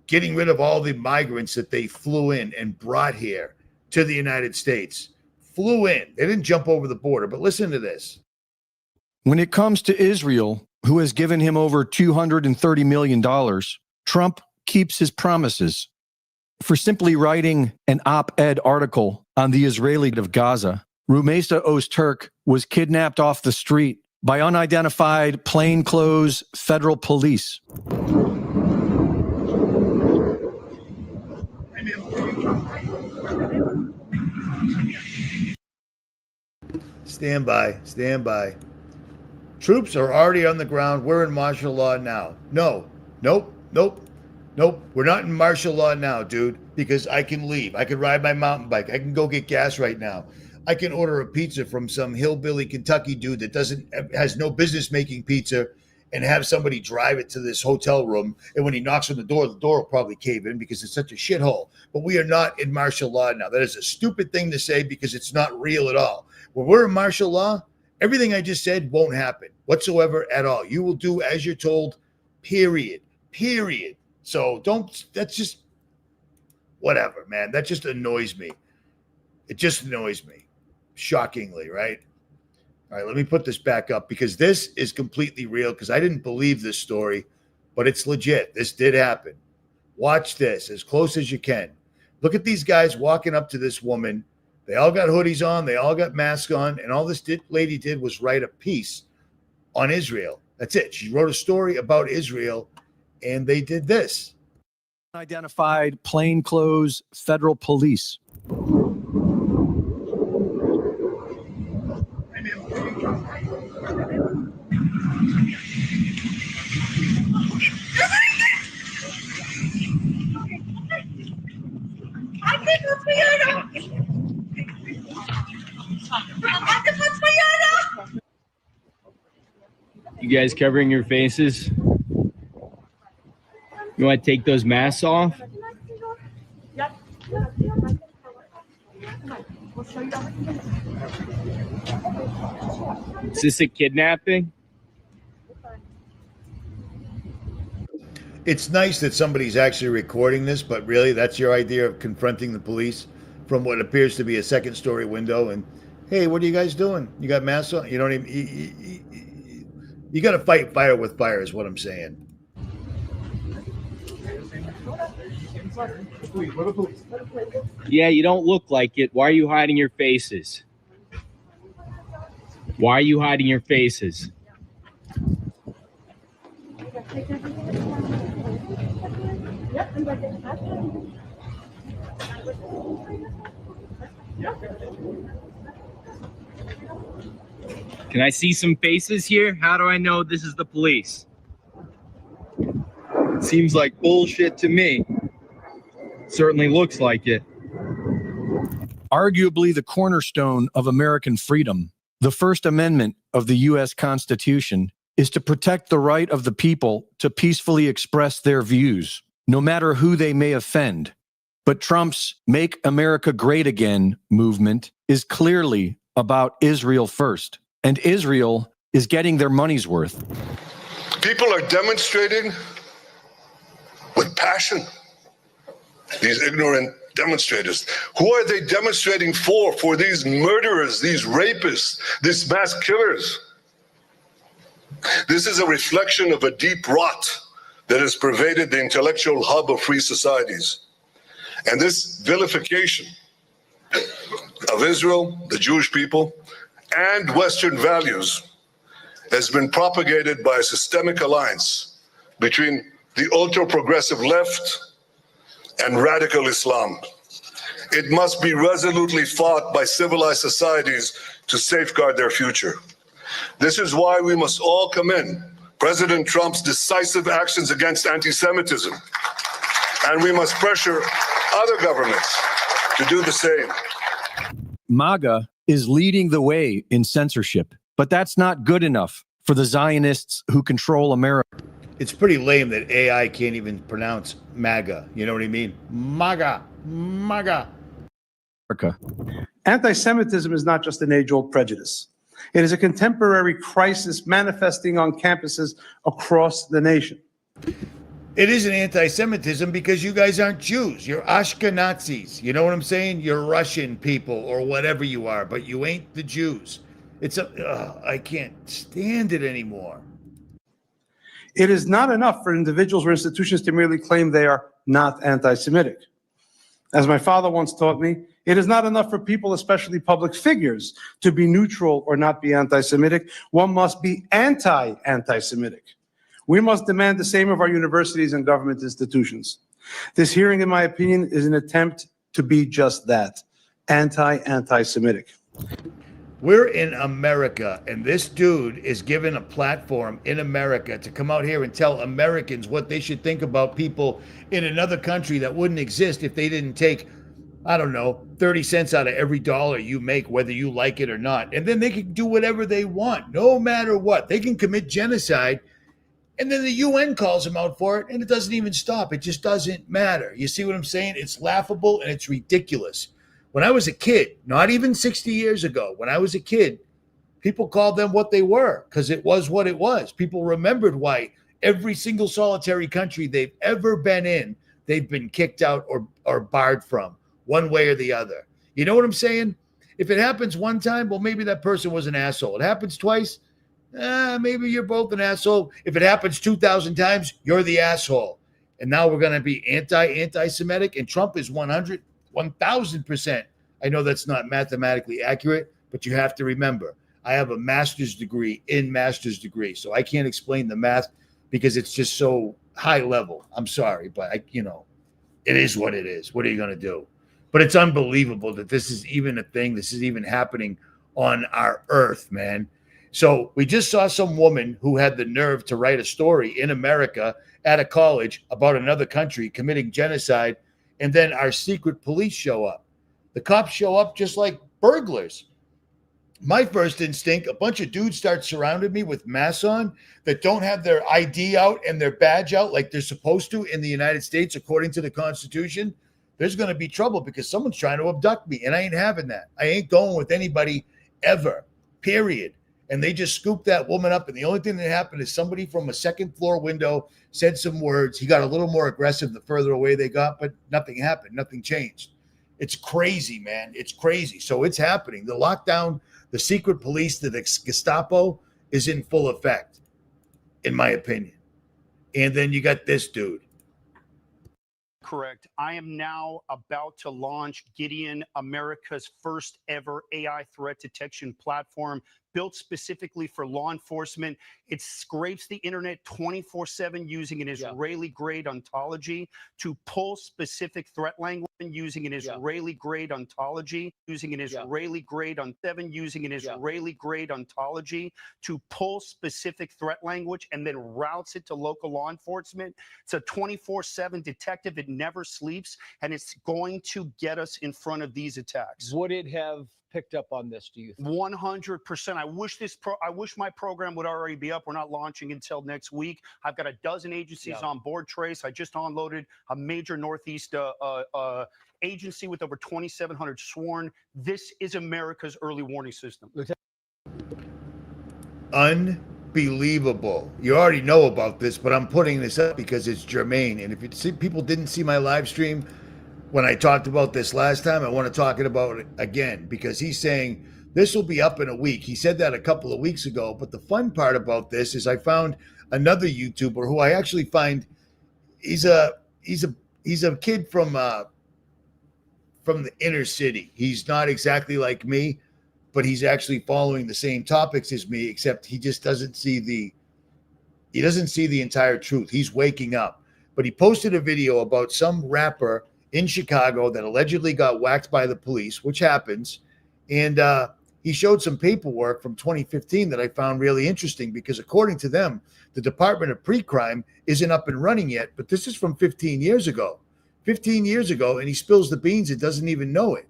getting rid of all the migrants that they flew in and brought here to the United States. Flew in. They didn't jump over the border, but listen to this. When it comes to Israel, who has given him over $230 million, Trump keeps his promises. For simply writing an op-ed article on the Israeli of Gaza, Rumeysa Öztürk was kidnapped off the street by unidentified plainclothes federal police. Stand by. Stand by. Troops are already on the ground. We're in martial law now. No. Nope. Nope. Nope. We're not in martial law now, dude, because I can leave. I can ride my mountain bike. I can go get gas right now. I can order a pizza from some hillbilly Kentucky dude that has no business making pizza and have somebody drive it to this hotel room. And when he knocks on the door will probably cave in because it's such a shithole. But we are not in martial law now. That is a stupid thing to say because it's not real at all. When we're in martial law, everything I just said won't happen whatsoever at all. You will do as you're told, period. Period. So that's just whatever, man. That just annoys me. It just annoys me. Shockingly, right? All right, let me put this back up because this is completely real because I didn't believe this story, but it's legit. This did happen. Watch this as close as you can. Look at these guys walking up to this woman. They all got hoodies on. They all got masks on. And all this lady did was write a piece on Israel. That's it. She wrote a story about Israel, and they did this. Identified plainclothes federal police. You guys covering your faces? You want to take those masks off? Is this a kidnapping? It's nice that somebody's actually recording this, but really, that's your idea of confronting the police from what appears to be a second-story window. And hey, what are you guys doing? You got masks on? You don't even. You got to fight fire with fire, is what I'm saying. Yeah, you don't look like it. Why are you hiding your faces? Why are you hiding your faces? Can I see some faces here? How do I know this is the police? Seems like bullshit to me. Certainly looks like it. Arguably the cornerstone of American freedom, the First Amendment of the U.S. Constitution is to protect the right of the people to peacefully express their views, no matter who they may offend. But Trump's Make America Great Again movement is clearly about Israel first, and Israel is getting their money's worth. People are demonstrating with passion. These ignorant demonstrators. Who are they demonstrating for? For these murderers, these rapists, these mass killers. This is a reflection of a deep rot that has pervaded the intellectual hub of free societies. And this vilification of Israel, the Jewish people, and Western values has been propagated by a systemic alliance between the ultra-progressive left and radical Islam. It must be resolutely fought by civilized societies to safeguard their future. This is why we must all commend President Trump's decisive actions against anti-Semitism, and we must pressure other governments to do the same. MAGA is leading the way in censorship, but that's not good enough for the Zionists who control America. It's pretty lame that AI can't even pronounce MAGA. You know what I mean? MAGA. MAGA. Anti-Semitism is not just an age-old prejudice. It is a contemporary crisis manifesting on campuses across the nation. It isn't anti-Semitism because you guys aren't Jews. You're Ashkenazis. You know what I'm saying? You're Russian people or whatever you are, but you ain't the Jews. I can't stand it anymore. It is not enough for individuals or institutions to merely claim they are not anti-Semitic. As my father once taught me, it is not enough for people, especially public figures, to be neutral or not be anti-Semitic. One must be anti-Semitic. We must demand the same of our universities and government institutions. This hearing, in my opinion, is an attempt to be just that, anti-Semitic. We're in America, and this dude is given a platform in America to come out here and tell Americans what they should think about people in another country that wouldn't exist if they didn't take, I don't know, 30 cents out of every dollar you make, whether you like it or not. And then they can do whatever they want, no matter what. They can commit genocide, and then the UN calls them out for it, and it doesn't even stop. It just doesn't matter. You see what I'm saying? It's laughable and it's ridiculous. When I was a kid, not even 60 years ago, when I was a kid, people called them what they were because it was what it was. People remembered why every single solitary country they've ever been in, they've been kicked out or barred from one way or the other. You know what I'm saying? If it happens one time, well, maybe that person was an asshole. It happens twice, maybe you're both an asshole. If it happens 2,000 times, you're the asshole. And now we're going to be anti-Semitic, and Trump is 1,000%. I know that's not mathematically accurate, but you have to remember, I have a master's degree in master's degree, so I can't explain the math because it's just so high level. I'm sorry, but it is what it is. What are you going to do? But it's unbelievable that this is even a thing. This is even happening on our earth, man. So we just saw some woman who had the nerve to write a story in America at a college about another country committing genocide, and then our secret police show up. The cops show up just like burglars. My first instinct, a bunch of dudes start surrounding me with masks on that don't have their ID out and their badge out like they're supposed to in the United States according to the Constitution. There's going to be trouble because someone's trying to abduct me, and I ain't having that. I ain't going with anybody ever, period. And they just scooped that woman up, and the only thing that happened is somebody from a second floor window said some words. He got a little more aggressive the further away they got, but nothing happened. Nothing changed. It's crazy, man. It's crazy. So it's happening. The lockdown, the secret police, the Gestapo is in full effect, in my opinion. And then you got this dude. Correct. I am now about to launch Gideon, America's first ever AI threat detection platform built specifically for law enforcement. It scrapes the internet 24/7 using an Israeli-grade ontology to pull specific threat language using an Israeli-grade ontology, using an Israeli-grade ontology to pull specific threat language and then routes it to local law enforcement. It's a 24/7 detective. It never sleeps, and it's going to get us in front of these attacks. Would it have picked up on this, do you think? 100%. I wish my program would already be up. We're not launching until next week. I've got a dozen agencies on board, Trace. I just unloaded a major Northeast agency with over 2,700 sworn. This is America's early warning system. Unbelievable. You already know about this, but I'm putting this up because it's germane. And if you see, people didn't see my live stream when I talked about this last time, I want to talk about it again because he's saying this will be up in a week. He said that a couple of weeks ago, but the fun part about this is I found another YouTuber who I actually find he's a kid from the inner city. He's not exactly like me, but he's actually following the same topics as me, except he just doesn't see the entire truth. He's waking up. But he posted a video about some rapper in Chicago that allegedly got whacked by the police, which happens. And he showed some paperwork from 2015 that I found really interesting because according to them, the Department of Pre-Crime isn't up and running yet, but this is from 15 years ago. 15 years ago, and he spills the beans and doesn't even know it.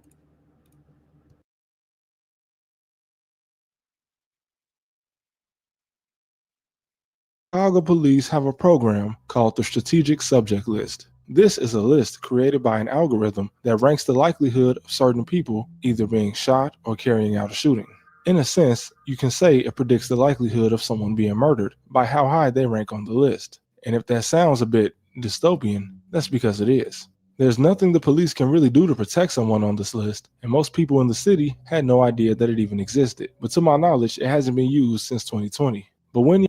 Chicago police have a program called the Strategic Subject List. This is a list created by an algorithm that ranks the likelihood of certain people either being shot or carrying out a shooting. In a sense, you can say it predicts the likelihood of someone being murdered by how high they rank on the list. And if that sounds a bit dystopian, that's because it is. There's nothing the police can really do to protect someone on this list, and most people in the city had no idea that it even existed. But to my knowledge, it hasn't been used since 2020. But when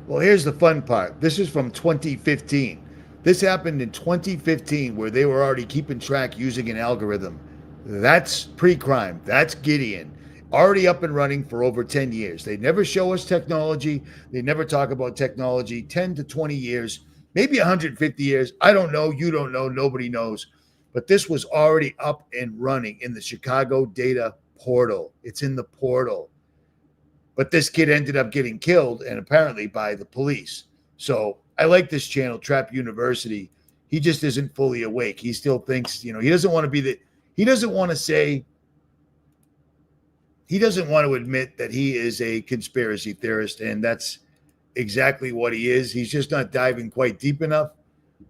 Well, here's the fun part. This is from 2015. This happened in 2015 where they were already keeping track using an algorithm. That's pre-crime. That's Gideon. Already up and running for over 10 years. They never show us technology. They never talk about technology. 10 to 20 years, maybe 150 years. I don't know. You don't know. Nobody knows. But this was already up and running in the Chicago data portal. It's in the portal. But this kid ended up getting killed, and apparently by the police. So I like this channel, Trap University. He just isn't fully awake. He still thinks, he doesn't want to be he doesn't want to admit that he is a conspiracy theorist, and that's exactly what he is. He's just not diving quite deep enough,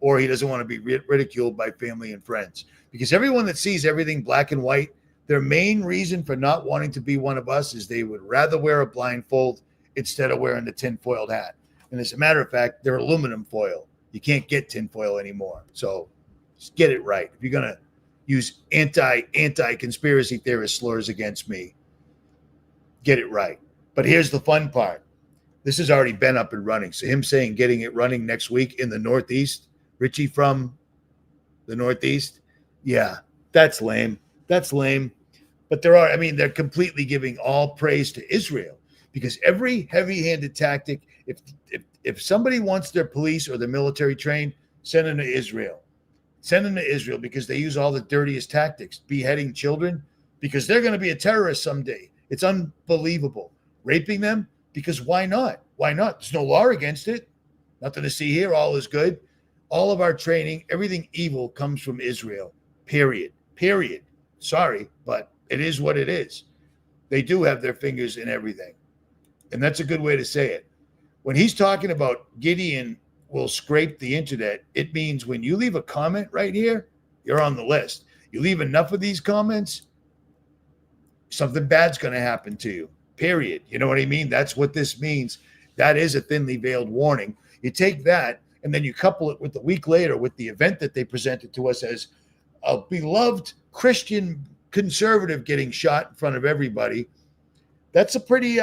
or he doesn't want to be ridiculed by family and friends. Because everyone that sees everything black and white, their main reason for not wanting to be one of us is they would rather wear a blindfold instead of wearing the tinfoiled hat. And as a matter of fact, they're aluminum foil. You can't get tinfoil anymore. So just get it right. If you're going to use anti-conspiracy theorist slurs against me, get it right. But here's the fun part. This has already been up and running. So him saying getting it running next week in the Northeast, Richie from the Northeast, yeah, that's lame. That's lame. But they're completely giving all praise to Israel, because every heavy-handed tactic, if somebody wants their police or their military trained, send them to Israel. Send them to Israel, because they use all the dirtiest tactics, beheading children, because they're going to be a terrorist someday. It's unbelievable. Raping them, because why not? Why not? There's no law against it. Nothing to see here. All is good. All of our training, everything evil comes from Israel. Period. Sorry, but it is what it is. They do have their fingers in everything. And that's a good way to say it. When he's talking about Gideon will scrape the internet, it means when you leave a comment right here, you're on the list. You leave enough of these comments, something bad's going to happen to you. Period. You know what I mean? That's what this means. That is a thinly veiled warning. You take that and then you couple it with a week later with the event that they presented to us as a beloved Christian conservative getting shot in front of everybody. That's a pretty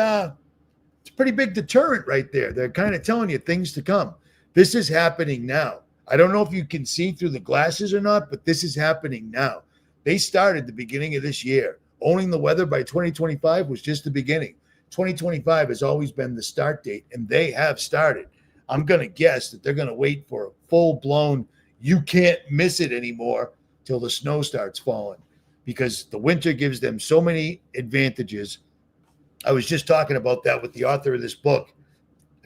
big deterrent right there. They're kind of telling you things to come. This is happening now. I don't know if you can see through the glasses or not, but this is happening now. They started the beginning of this year. Owning the weather by 2025 was just the beginning. 2025 has always been the start date, and they have started. I'm going to guess that they're going to wait for a full-blown, you can't miss it anymore till the snow starts falling, because the winter gives them so many advantages. I was just talking about that with the author of this book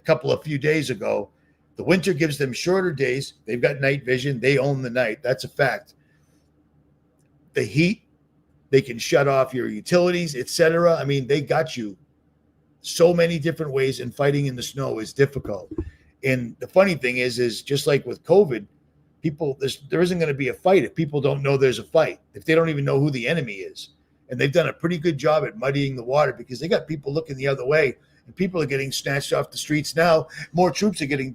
a few days ago. The winter gives them shorter days. They've got night vision. They own the night. That's a fact. The heat, they can shut off your utilities, etc. I mean, they got you so many different ways, and fighting in the snow is difficult. And the funny thing is just like with COVID, there isn't going to be a fight if people don't know there's a fight, if they don't even know who the enemy is. And they've done a pretty good job at muddying the water, because they got people looking the other way, and people are getting snatched off the streets now. More troops are getting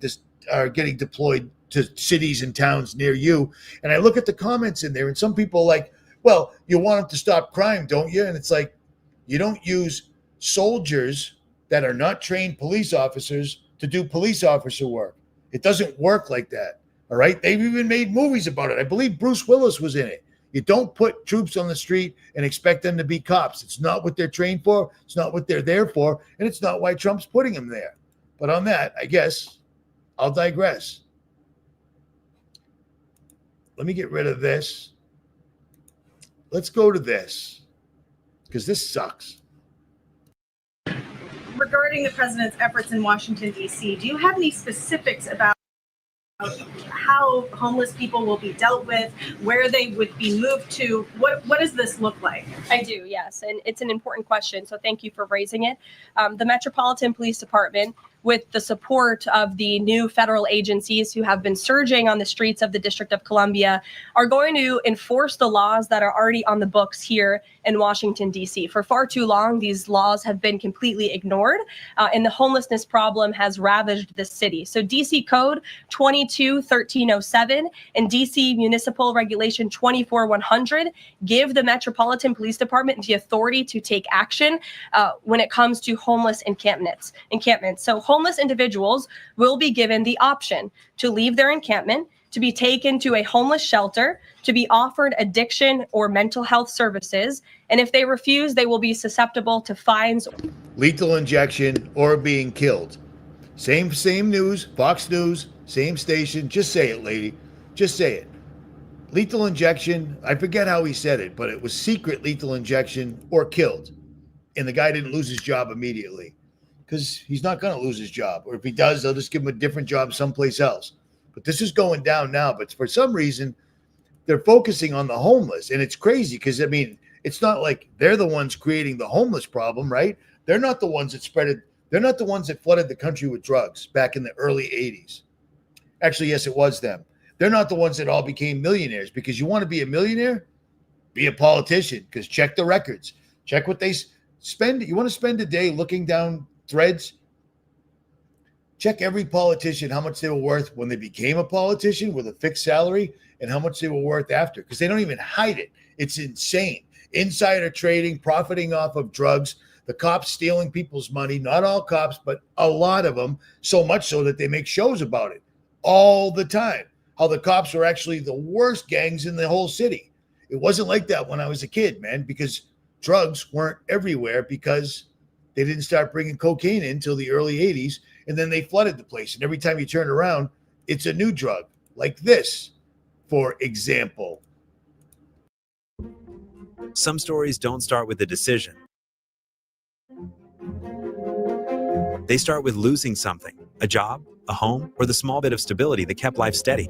deployed to cities and towns near you. And I look at the comments in there, and some people are like, well, you want them to stop crime, don't you? And it's like, you don't use soldiers that are not trained police officers to do police officer work. It doesn't work like that. All right. They've even made movies about it. I believe Bruce Willis was in it. You don't put troops on the street and expect them to be cops. It's not what they're trained for. It's not what they're there for. And it's not why Trump's putting them there. But on that, I guess I'll digress. Let me get rid of this. Let's go to this, because this sucks. Regarding the president's efforts in Washington, D.C., do you have any specifics about how homeless people will be dealt with, where they would be moved to? What does this look like? I do, yes. And it's an important question, so thank you for raising it. The Metropolitan Police Department, with the support of the new federal agencies who have been surging on the streets of the District of Columbia, are going to enforce the laws that are already on the books here in Washington, D.C. For far too long, these laws have been completely ignored, and the homelessness problem has ravaged the city. So D.C. Code 22-1307 and D.C. Municipal Regulation 24-100 give the Metropolitan Police Department the authority to take action when it comes to homeless encampments. So homeless individuals will be given the option to leave their encampment, to be taken to a homeless shelter, to be offered addiction or mental health services. And if they refuse, they will be susceptible to fines. Lethal injection or being killed. Same news, Fox News, same station. Just say it, lady. Just say it. lethal injection. I forget how he said it, but it was secret lethal injection or killed. And the guy didn't lose his job immediately because he's not going to lose his job. Or if he does, they'll just give him a different job someplace else. But this is going down now. But for some reason, they're focusing on the homeless. And it's crazy because, I mean, it's not like they're the ones creating the homeless problem, right? They're not the ones that spread it. They're not the ones that flooded the country with drugs back in the early 80s. Actually, yes, it was them. They're not the ones that all became millionaires, because you want to be a millionaire, be a politician, because check the records. Check what they spend. You want to spend a day looking down threads? Check every politician, how much they were worth when they became a politician with a fixed salary and how much they were worth after, because they don't even hide it. It's insane. Insider trading, profiting off of drugs, the cops stealing people's money, not all cops, but a lot of them, so much so that they make shows about it all the time, how the cops are actually the worst gangs in the whole city. It wasn't like that when I was a kid, man, because drugs weren't everywhere, because they didn't start bringing cocaine in until the early 80s, and then they flooded the place. And every time you turn around, it's a new drug, like this, for example. Some stories don't start with a decision. They start with losing something, a job, a home, or the small bit of stability that kept life steady.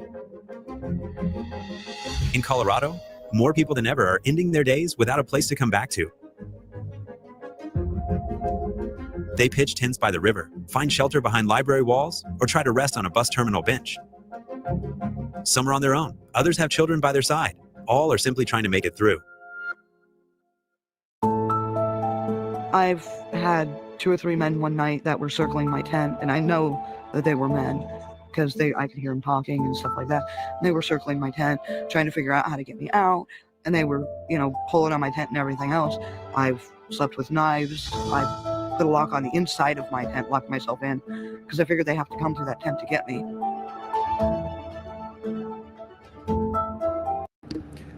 In Colorado, more people than ever are ending their days without a place to come back to. They pitch tents by the river, find shelter behind library walls, or try to rest on a bus terminal bench. Some are on their own, others have children by their side. All are simply trying to make it through. I've had 2 or 3 men one night that were circling my tent, and I know that they were men because I could hear them talking and stuff like that. And they were circling my tent, trying to figure out how to get me out, and they were, pulling on my tent and everything else. I've slept with knives. I've put a lock on the inside of my tent, locked myself in, because I figured they have to come through that tent to get me.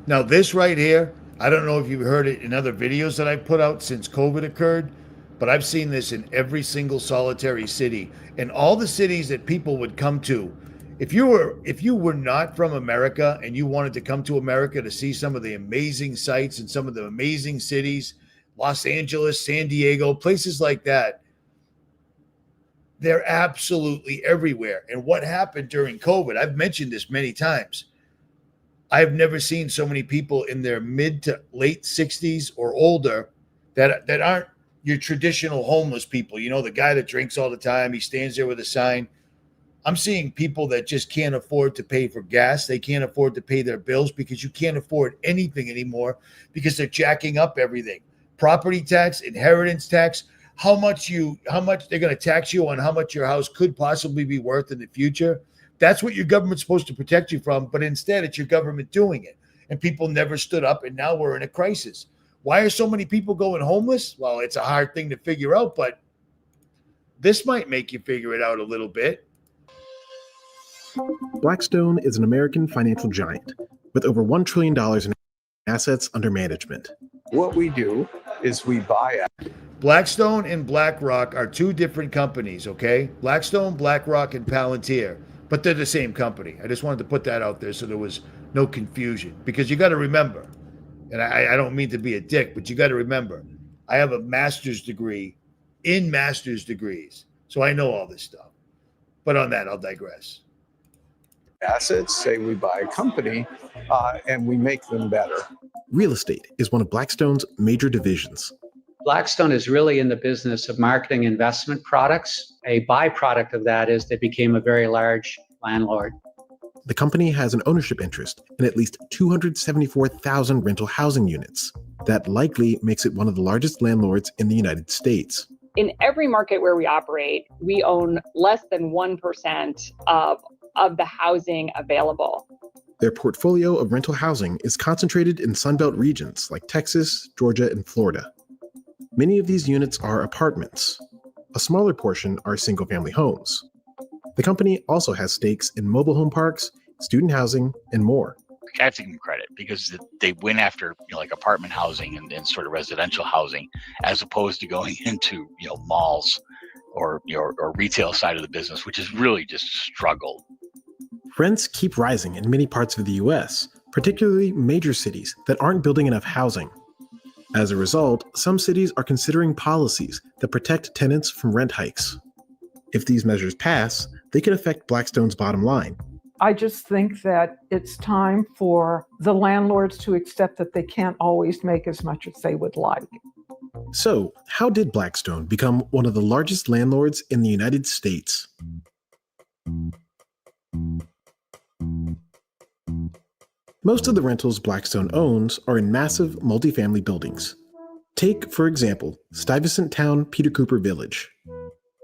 Now, this right here, I don't know if you've heard it in other videos that I've put out since COVID occurred, but I've seen this in every single solitary city, and all the cities that people would come to. If you were not from America and you wanted to come to America to see some of the amazing sights and some of the amazing cities, Los Angeles, San Diego, places like that, they're absolutely everywhere. And what happened during COVID, I've mentioned this many times, I've never seen so many people in their mid to late 60s or older that aren't your traditional homeless people. The guy that drinks all the time, he stands there with a sign. I'm seeing people that just can't afford to pay for gas. They can't afford to pay their bills because you can't afford anything anymore because they're jacking up everything. Property tax, inheritance tax, how much they're going to tax you on how much your house could possibly be worth in the future. That's what your government's supposed to protect you from, but instead it's your government doing it. And people never stood up, and now we're in a crisis. Why are so many people going homeless? Well, it's a hard thing to figure out, but this might make you figure it out a little bit. Blackstone is an American financial giant with over $1 trillion in assets under management. What we do is we buy. Blackstone and BlackRock are two different companies, okay? Blackstone, BlackRock, and Palantir, but they're the same company. I just wanted to put that out there so there was no confusion, because you got to remember, and I don't mean to be a dick, but you got to remember, I have a master's degree in master's degrees, so I know all this stuff. But on that, I'll digress. Assets, say we buy a company, and we make them better. Real estate is one of Blackstone's major divisions. Blackstone is really in the business of marketing investment products. A byproduct of that is they became a very large landlord. The company has an ownership interest in at least 274,000 rental housing units. That likely makes it one of the largest landlords in the United States. In every market where we operate, we own less than 1% of the housing available. Their portfolio of rental housing is concentrated in Sunbelt regions like Texas, Georgia, and Florida. Many of these units are apartments. A smaller portion are single-family homes. The company also has stakes in mobile home parks, student housing, and more. I have to give them credit because they went after like apartment housing and sort of residential housing, as opposed to going into malls or retail side of the business, which has really just struggled. Rents keep rising in many parts of the U.S., particularly major cities that aren't building enough housing. As a result, some cities are considering policies that protect tenants from rent hikes. If these measures pass, they could affect Blackstone's bottom line. I just think that it's time for the landlords to accept that they can't always make as much as they would like. So, how did Blackstone become one of the largest landlords in the United States? Most of the rentals Blackstone owns are in massive multifamily buildings. Take, for example, Stuyvesant Town, Peter Cooper Village.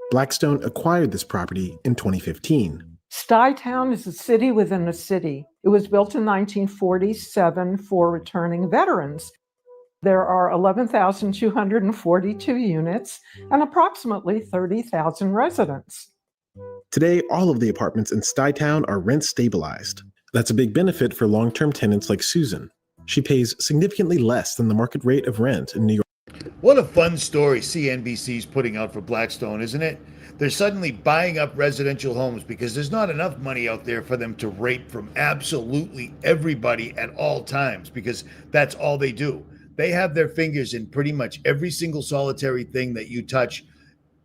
Blackstone acquired this property in 2015. Stuytown is a city within a city. It was built in 1947 for returning veterans. There are 11,242 units and approximately 30,000 residents. Today, all of the apartments in Stuytown are rent stabilized. That's a big benefit for long-term tenants like Susan. She pays significantly less than the market rate of rent in New York. What a fun story CNBC's putting out for Blackstone, isn't it? They're suddenly buying up residential homes because there's not enough money out there for them to rape from absolutely everybody at all times, because that's all they do. They have their fingers in pretty much every single solitary thing that you touch,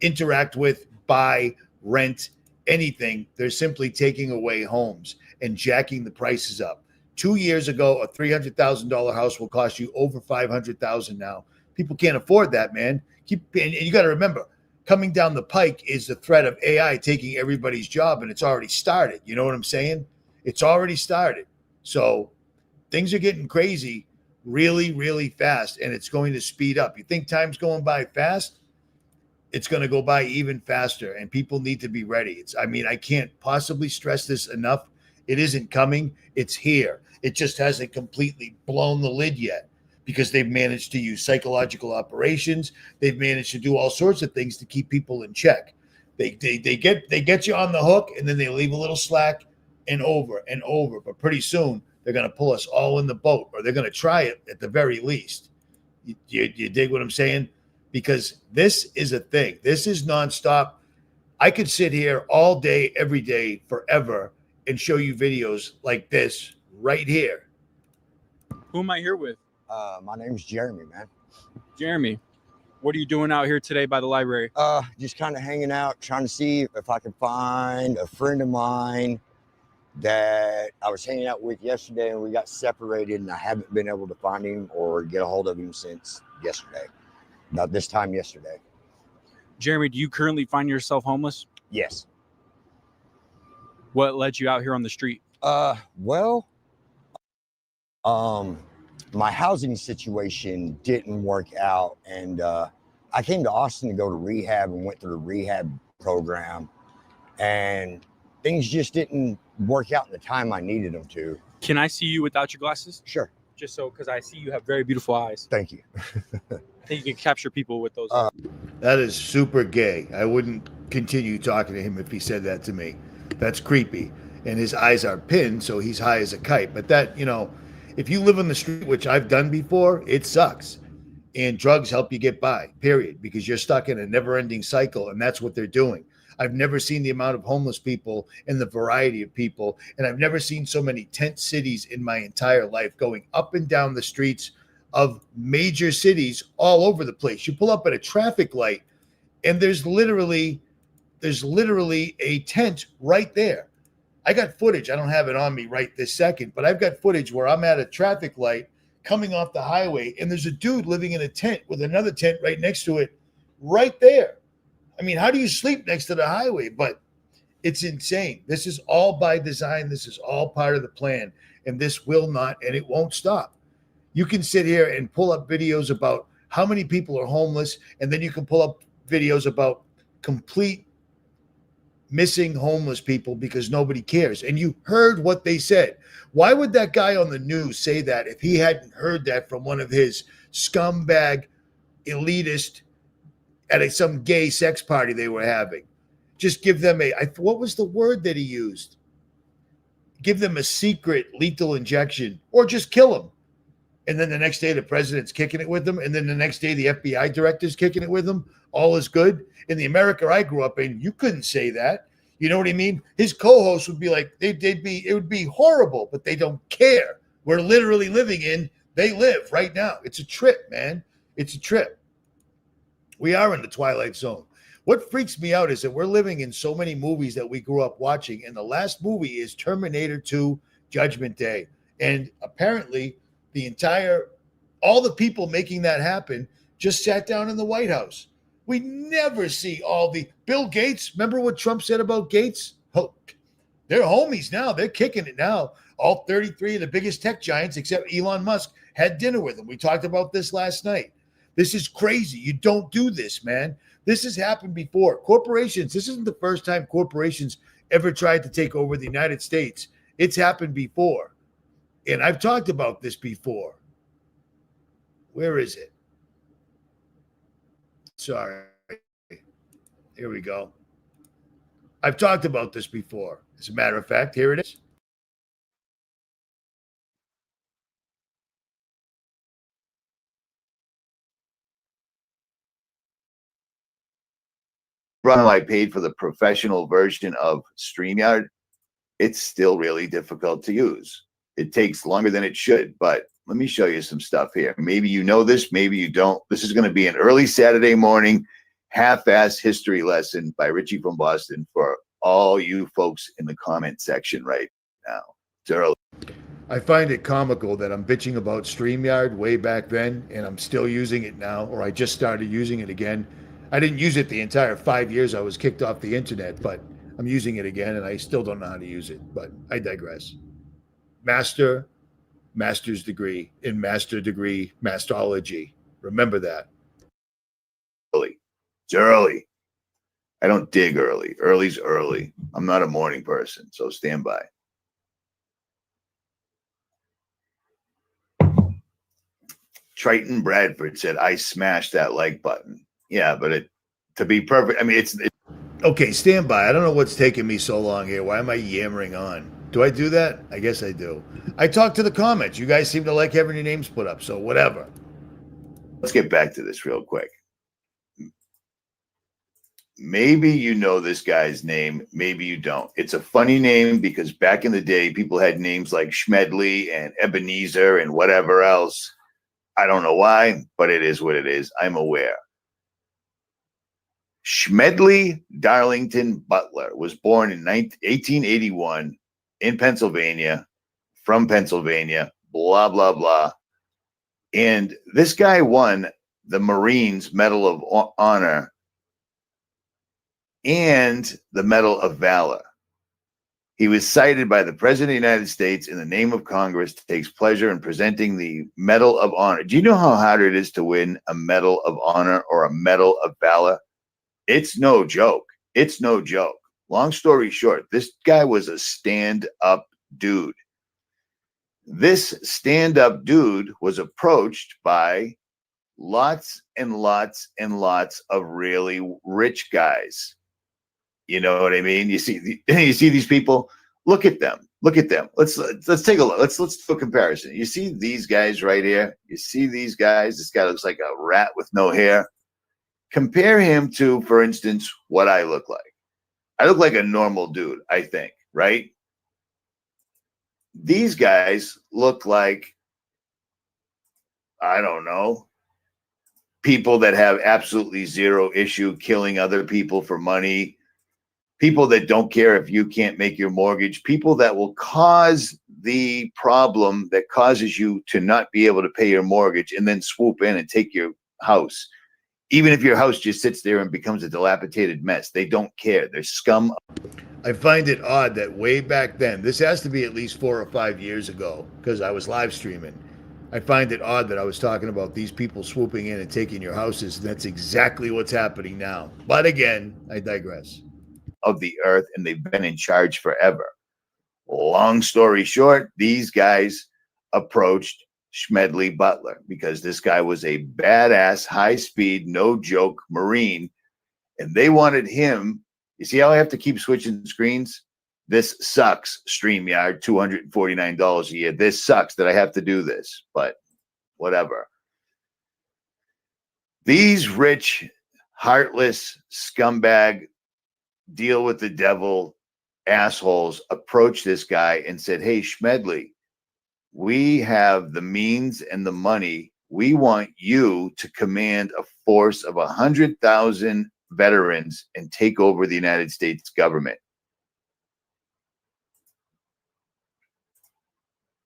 interact with, buy, rent, anything. They're simply taking away homes and jacking the prices up. 2 years ago, a $300,000 house will cost you over $500,000 now. People can't afford that, man. And you got to remember, coming down the pike is the threat of AI taking everybody's job, and it's already started. You know what I'm saying? It's already started. So things are getting crazy really, really fast, and it's going to speed up. You think time's going by fast? It's going to go by even faster, and people need to be ready. I can't possibly stress this enough. It isn't coming. It's here. It just hasn't completely blown the lid yet, because they've managed to use psychological operations. They've managed to do all sorts of things to keep people in check. They get you on the hook, and then they leave a little slack and over and over. But pretty soon they're going to pull us all in the boat, or they're going to try it at the very least. You dig what I'm saying? Because this is a thing. This is nonstop. I could sit here all day, every day, forever, and show you videos like this right here. Who am I here with? My name's Jeremy, man. Jeremy, what are you doing out here today by the library? Just kind of hanging out, trying to see if I can find a friend of mine that I was hanging out with yesterday, and we got separated, and I haven't been able to find him or get a hold of him since yesterday. About this time yesterday. Jeremy, do you currently find yourself homeless? Yes. What led you out here on the street? My housing situation didn't work out, and I came to Austin to go to rehab and went through the rehab program, and things just didn't work out in the time I needed them to. Can I see you without your glasses? Sure. Just so, because I see you have very beautiful eyes. Thank you. I think you can capture people with those. That is super gay. I wouldn't continue talking to him if he said that to me. That's creepy. And his eyes are pinned, so he's high as a kite. But that, if you live on the street, which I've done before, it sucks. And drugs help you get by, period, because you're stuck in a never-ending cycle, and that's what they're doing. I've never seen the amount of homeless people and the variety of people, and I've never seen so many tent cities in my entire life going up and down the streets of major cities all over the place. You pull up at a traffic light, and there's literally a tent right there. I got footage. I don't have it on me right this second, but I've got footage where I'm at a traffic light coming off the highway, and there's a dude living in a tent with another tent right next to it right there. I mean, how do you sleep next to the highway? But it's insane. This is all by design. This is all part of the plan, and this will not, and it won't stop. You can sit here and pull up videos about how many people are homeless, and then you can pull up videos about complete missing homeless people because nobody cares. And you heard what they said. Why would that guy on the news say that if he hadn't heard that from one of his scumbag elitist at some gay sex party they were having? Just give them what was the word that he used? Give them a secret lethal injection, or just kill them. And then the next day the president's kicking it with them. And then the next day the FBI director's kicking it with them. All is good. In the America I grew up in, you couldn't say that. You know what I mean? His co-host would be like, it would be horrible, but they don't care. we're literally living in, they live right now. It's a trip, man. It's a trip. We are in the Twilight Zone. What freaks me out is that we're living in so many movies that we grew up watching, and the last movie is Terminator 2 Judgment Day. And apparently all the people making that happen just sat down in the White House. We never see all the Bill Gates. Remember what Trump said about Gates? Oh, they're homies now. They're kicking it now. All 33 of the biggest tech giants, except Elon Musk, had dinner with him. We talked about this last night. This is crazy. You don't do this, man. This has happened before. Corporations, this isn't the first time corporations ever tried to take over the United States. It's happened before. And I've talked about this before. Where is it? Sorry. Here we go. I've talked about this before. As a matter of fact, here it is. I paid for the professional version of StreamYard. It's still really difficult to use. It takes longer than it should, but let me show you some stuff here. Maybe you know this, maybe you don't. This is going to be an early Saturday morning half-ass history lesson by Richie from Boston for all you folks in the comment section right now. It's early. I find it comical that I'm bitching about StreamYard way back then, and I'm still using it now, or I just started using it again. I didn't use it the entire 5 years I was kicked off the internet, but I'm using it again, and I still don't know how to use it, but I digress. Master's degree in master degree masterology. Remember that. Early. It's early. I don't dig early. Early's early. I'm not a morning person, so stand by. Triton Bradford said, I smashed that like button. Yeah, but to be perfect, I mean, it's okay, stand by. I don't know what's taking me so long here. Why am I yammering on? Do I do that? I guess I do. I talk to the comments. You guys seem to like having your names put up, so whatever. Let's get back to this real quick. Maybe you know this guy's name, maybe you don't. It's a funny name because back in the day, people had names like Smedley and Ebenezer and whatever else. I don't know why, but it is what it is. I'm aware. Smedley Darlington Butler was born in 1881 in Pennsylvania, from Pennsylvania, blah, blah, blah. And this guy won the Marines Medal of Honor and the Medal of Valor. He was cited by the President of the United States in the name of Congress, takes pleasure in presenting the Medal of Honor. Do you know how hard it is to win a Medal of Honor or a Medal of Valor? It's no joke. It's no joke. Long story short, this guy was a stand-up dude. This stand-up dude was approached by lots and lots and lots of really rich guys. You know what I mean? You see these people. Look at them. Look at them. Let's take a look. Let's do a comparison. You see these guys right here. You see these guys. This guy looks like a rat with no hair. Compare him to, for instance, what I look like. I look like a normal dude, I think, right? These guys look like, I don't know, people that have absolutely zero issue killing other people for money, people that don't care if you can't make your mortgage, people that will cause the problem that causes you to not be able to pay your mortgage and then swoop in and take your house. Even if your house just sits there and becomes a dilapidated mess, they don't care. They're scum. I find it odd that way back then, this has to be at least 4 or 5 years ago, because I was live streaming. I find it odd that I was talking about these people swooping in and taking your houses. And that's exactly what's happening now. But again, I digress. Of the earth, and they've been in charge forever. Long story short, these guys approached Smedley Butler because this guy was a badass, high-speed, no-joke Marine, and they wanted him. You see how I have to keep switching screens? This sucks, StreamYard, $249 a year. This sucks that I have to do this, but whatever. These rich, heartless, scumbag, deal with the devil assholes approached this guy and said, hey, Smedley, We have the means and the money. We want you to command a force of 100,000 veterans and take over the United States government.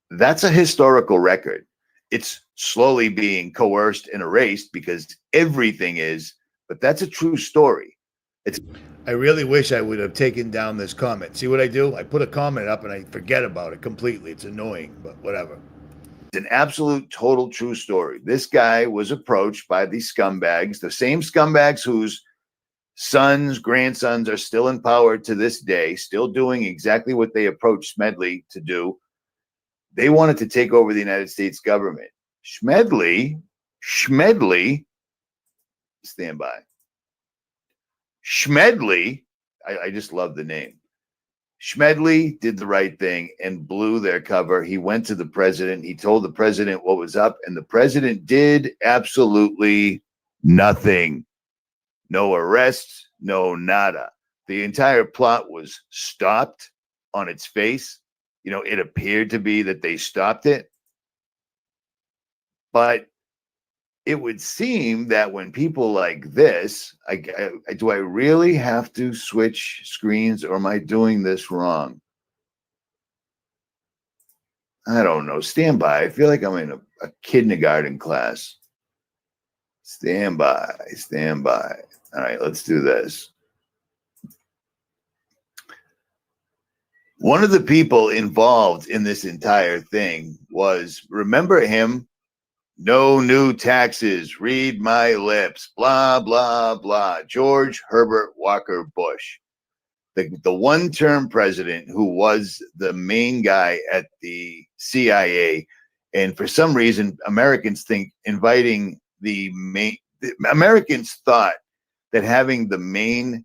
That's a historical record. It's slowly being coerced and erased because everything is, but that's a true story. I really wish I would have taken down this comment. See what I do? I put a comment up and I forget about it completely. It's annoying, but whatever. It's an absolute, total, true story. This guy was approached by these scumbags, the same scumbags whose sons, grandsons are still in power to this day, still doing exactly what they approached Smedley to do. They wanted to take over the United States government. Smedley, stand by. Smedley, I just love the name. Smedley did the right thing and blew their cover. He went to the president. He told the president what was up, and the president did absolutely nothing. No arrests, no nada. The entire plot was stopped on its face. You know, it appeared to be that they stopped it. But it would seem that when people like this, do I really have to switch screens, or am I doing this wrong? I don't know. Stand by. I feel like I'm in a kindergarten class. Stand by. Stand by. All right, let's do this. One of the people involved in this entire thing was, remember him? No new taxes, read my lips, blah, blah, blah. George Herbert Walker Bush, the one-term president who was the main guy at the CIA. And for some reason, Americans think Americans thought that having the main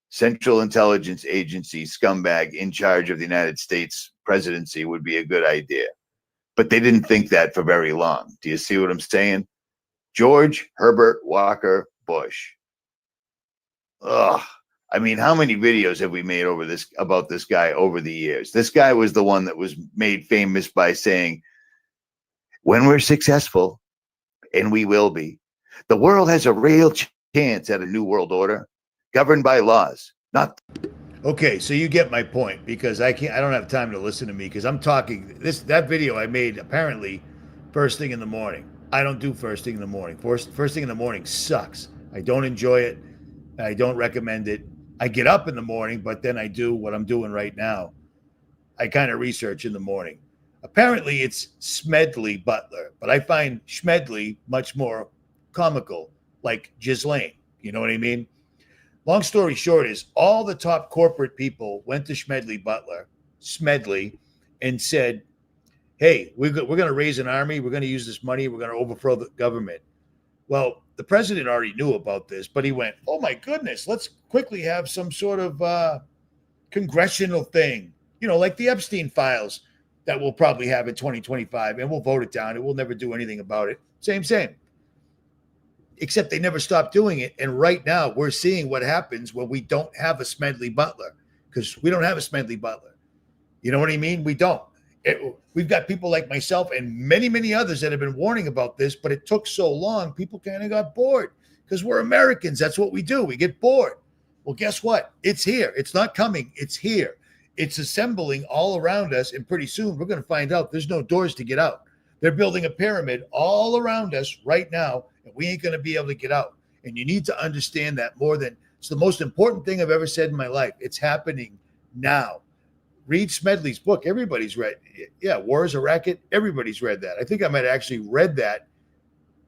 Central Intelligence Agency scumbag in charge of the United States presidency would be a good idea. But they didn't think that for very long. Do you see what I'm saying? George Herbert Walker Bush. Ugh. I mean, how many videos have we made about this guy over the years? This guy was the one that was made famous by saying, when we're successful, and we will be, the world has a real chance at a new world order governed by laws, not. Okay, so you get my point, because I don't have time to listen to me, because I'm talking that video I made apparently first thing in the morning. I don't do first thing in the morning. First thing in the morning sucks. I don't enjoy it. I don't recommend it. I get up in the morning, but then I do what I'm doing right now. I kind of research in the morning. Apparently it's Smedley Butler, but I find Smedley much more comical, like Ghislaine. You know what I mean? Long story short is all the top corporate people went to Smedley Butler, and said, hey, we're going to raise an army. We're going to use this money. We're going to overthrow the government. Well, the president already knew about this, but he went, oh, my goodness, let's quickly have some sort of congressional thing, like the Epstein files that we'll probably have in 2025, and we'll vote it down, and we'll never do anything about it. Same. Except they never stopped doing it. And right now we're seeing what happens when we don't have a Smedley Butler, because we don't have a Smedley Butler. You know what I mean? We don't. We've got people like myself and many, many others that have been warning about this, but it took so long, people kind of got bored, because we're Americans. That's what we do. We get bored. Well, guess what? It's here. It's not coming. It's here. It's assembling all around us. And pretty soon we're going to find out there's no doors to get out. They're building a pyramid all around us right now, and we ain't going to be able to get out. And you need to understand that more than it's the most important thing I've ever said in my life. It's happening now. Read Smedley's book. Everybody's read. Yeah, War is a Racket. Everybody's read that. I think I might have actually read that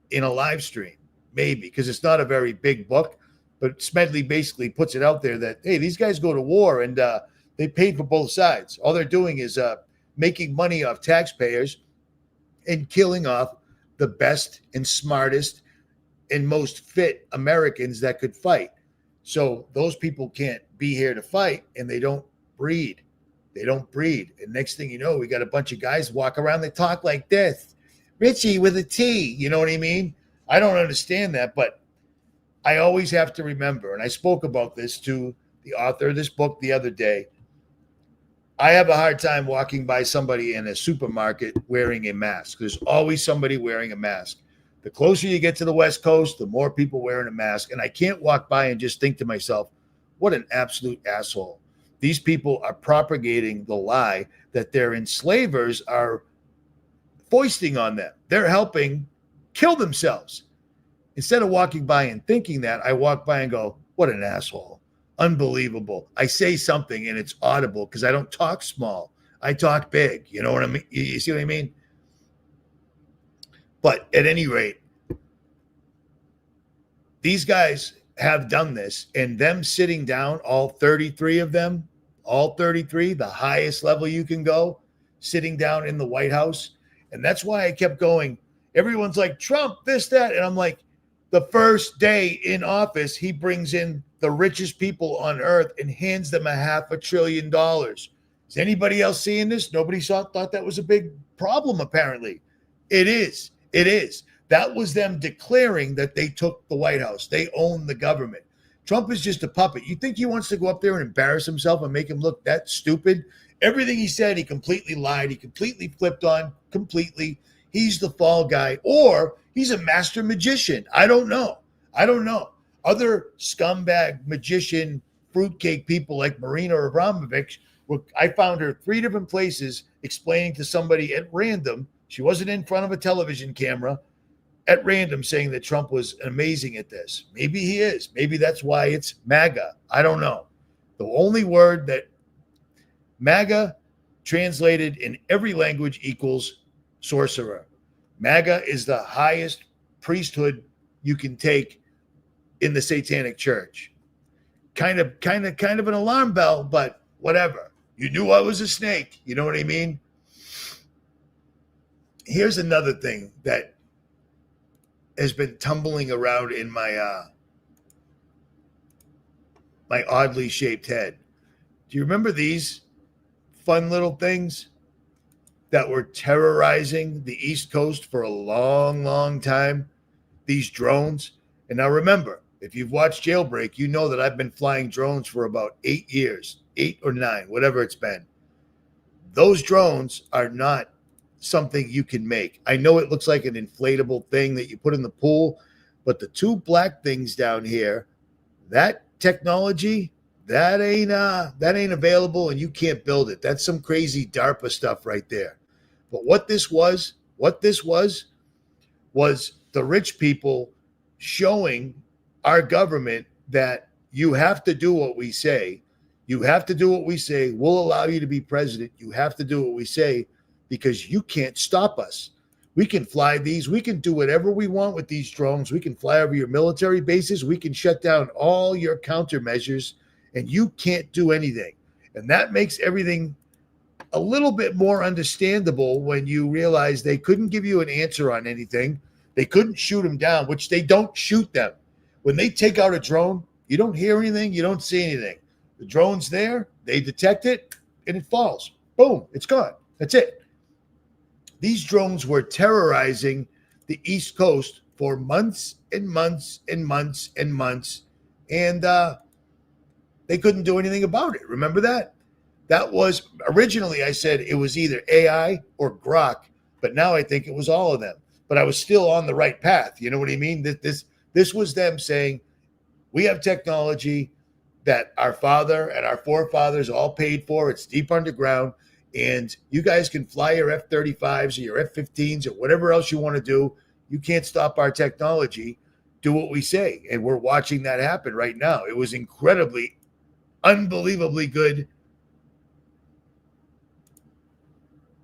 in a live stream, maybe, because it's not a very big book. But Smedley basically puts it out there that, hey, these guys go to war and they paid for both sides. All they're doing is making money off taxpayers and killing off the best and smartest and most fit Americans that could fight. So those people can't be here to fight, and they don't breed. They don't breed. And next thing you know, we got a bunch of guys walk around, they talk like this. Richie with a T, you know what I mean? I don't understand that, but I always have to remember, and I spoke about this to the author of this book the other day, I have a hard time walking by somebody in a supermarket wearing a mask. There's always somebody wearing a mask. The closer you get to the West Coast, the more people wearing a mask. And I can't walk by and just think to myself, what an absolute asshole. These people are propagating the lie that their enslavers are foisting on them. They're helping kill themselves. Instead of walking by and thinking that, I walk by and go, what an asshole. Unbelievable. I say something and it's audible because I don't talk small. I talk big. You know what I mean? You see what I mean? But at any rate, these guys have done this, and them sitting down, all 33 of them, all 33, the highest level you can go, sitting down in the White House. And that's why I kept going. Everyone's like, Trump, this, that. And I'm like, the first day in office, he brings in the richest people on earth and hands them $500 billion. Is anybody else seeing this? Nobody thought that was a big problem, apparently. It is. It is. That was them declaring that they took the White House. They own the government. Trump is just a puppet. You think he wants to go up there and embarrass himself and make him look that stupid? Everything he said, he completely lied. He completely flipped on, completely. He's the fall guy, or he's a master magician. I don't know. Other scumbag, magician, fruitcake people like Marina Abramovich, I found her 3 different places explaining to somebody at random. She wasn't in front of a television camera, at random, saying that Trump was amazing at this. Maybe he is. Maybe that's why it's MAGA. I don't know. The only word that MAGA translated in every language equals sorcerer. MAGA is the highest priesthood you can take in the Satanic Church. Kind of an alarm bell, but whatever. You knew I was a snake. You know what I mean? Here's another thing that has been tumbling around in my my oddly shaped head. Do you remember these fun little things that were terrorizing the East Coast for a long, long time? These drones. And now remember, if you've watched Jailbreak, you know that I've been flying drones for about 8 years, 8 or 9, whatever it's been. Those drones are not something you can make. I know it looks like an inflatable thing that you put in the pool, but the 2 black things down here, that technology, that ain't available, and you can't build it. That's some crazy DARPA stuff right there. But what this was the rich people showing our government that you have to do what we say. You have to do what we say. We'll allow you to be president. You have to do what we say, because you can't stop us. We can fly these. We can do whatever we want with these drones. We can fly over your military bases. We can shut down all your countermeasures, and you can't do anything. And that makes everything a little bit more understandable when you realize they couldn't give you an answer on anything. They couldn't shoot them down, which they don't shoot them. When they take out a drone, you don't hear anything. You don't see anything. The drone's there. They detect it, and it falls. Boom. It's gone. That's it. These drones were terrorizing the East Coast for months and months and months and months, and they couldn't do anything about it. Remember that? That was originally, I said it was either AI or Grok, but now I think it was all of them. But I was still on the right path. You know what I mean? This was them saying, we have technology that our father and our forefathers all paid for. It's deep underground. And you guys can fly your F-35s or your F-15s or whatever else you want to do. You can't stop our technology. Do what we say. And we're watching that happen right now. It was incredibly, unbelievably good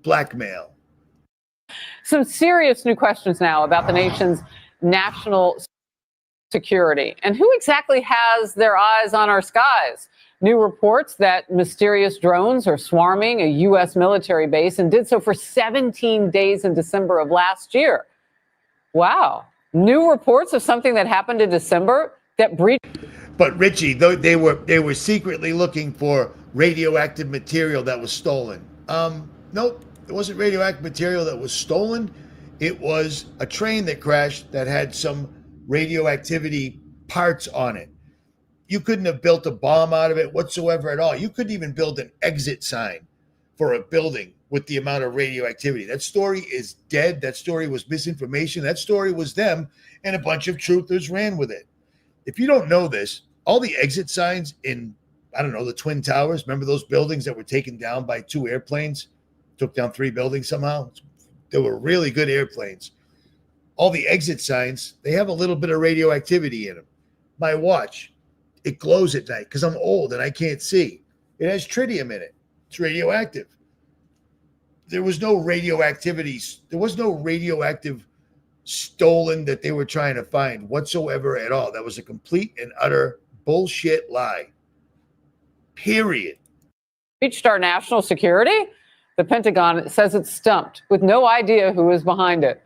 blackmail. Some serious new questions now about the nation's national security. And who exactly has their eyes on our skies? New reports that mysterious drones are swarming a U.S. military base, and did so for 17 days in December of last year. Wow. New reports of something that happened in December that breached. But Richie, they were secretly looking for radioactive material that was stolen. Nope, it wasn't radioactive material that was stolen. It was a train that crashed that had some radioactivity parts on it. You couldn't have built a bomb out of it whatsoever at all. You couldn't even build an exit sign for a building with the amount of radioactivity. That story is dead. That story was misinformation. That story was them, and a bunch of truthers ran with it. If you don't know this, all the exit signs in, I don't know, the Twin Towers, remember those buildings that were taken down by 2 airplanes? Took down 3 buildings somehow. They were really good airplanes. All the exit signs, they have a little bit of radioactivity in them. My watch, it glows at night because I'm old and I can't see. It has tritium in it. It's radioactive. There was no radioactivity. There was no radioactive stolen that they were trying to find whatsoever at all. That was a complete and utter bullshit lie. Period. Reached our national security? The Pentagon says it's stumped with no idea who is behind it.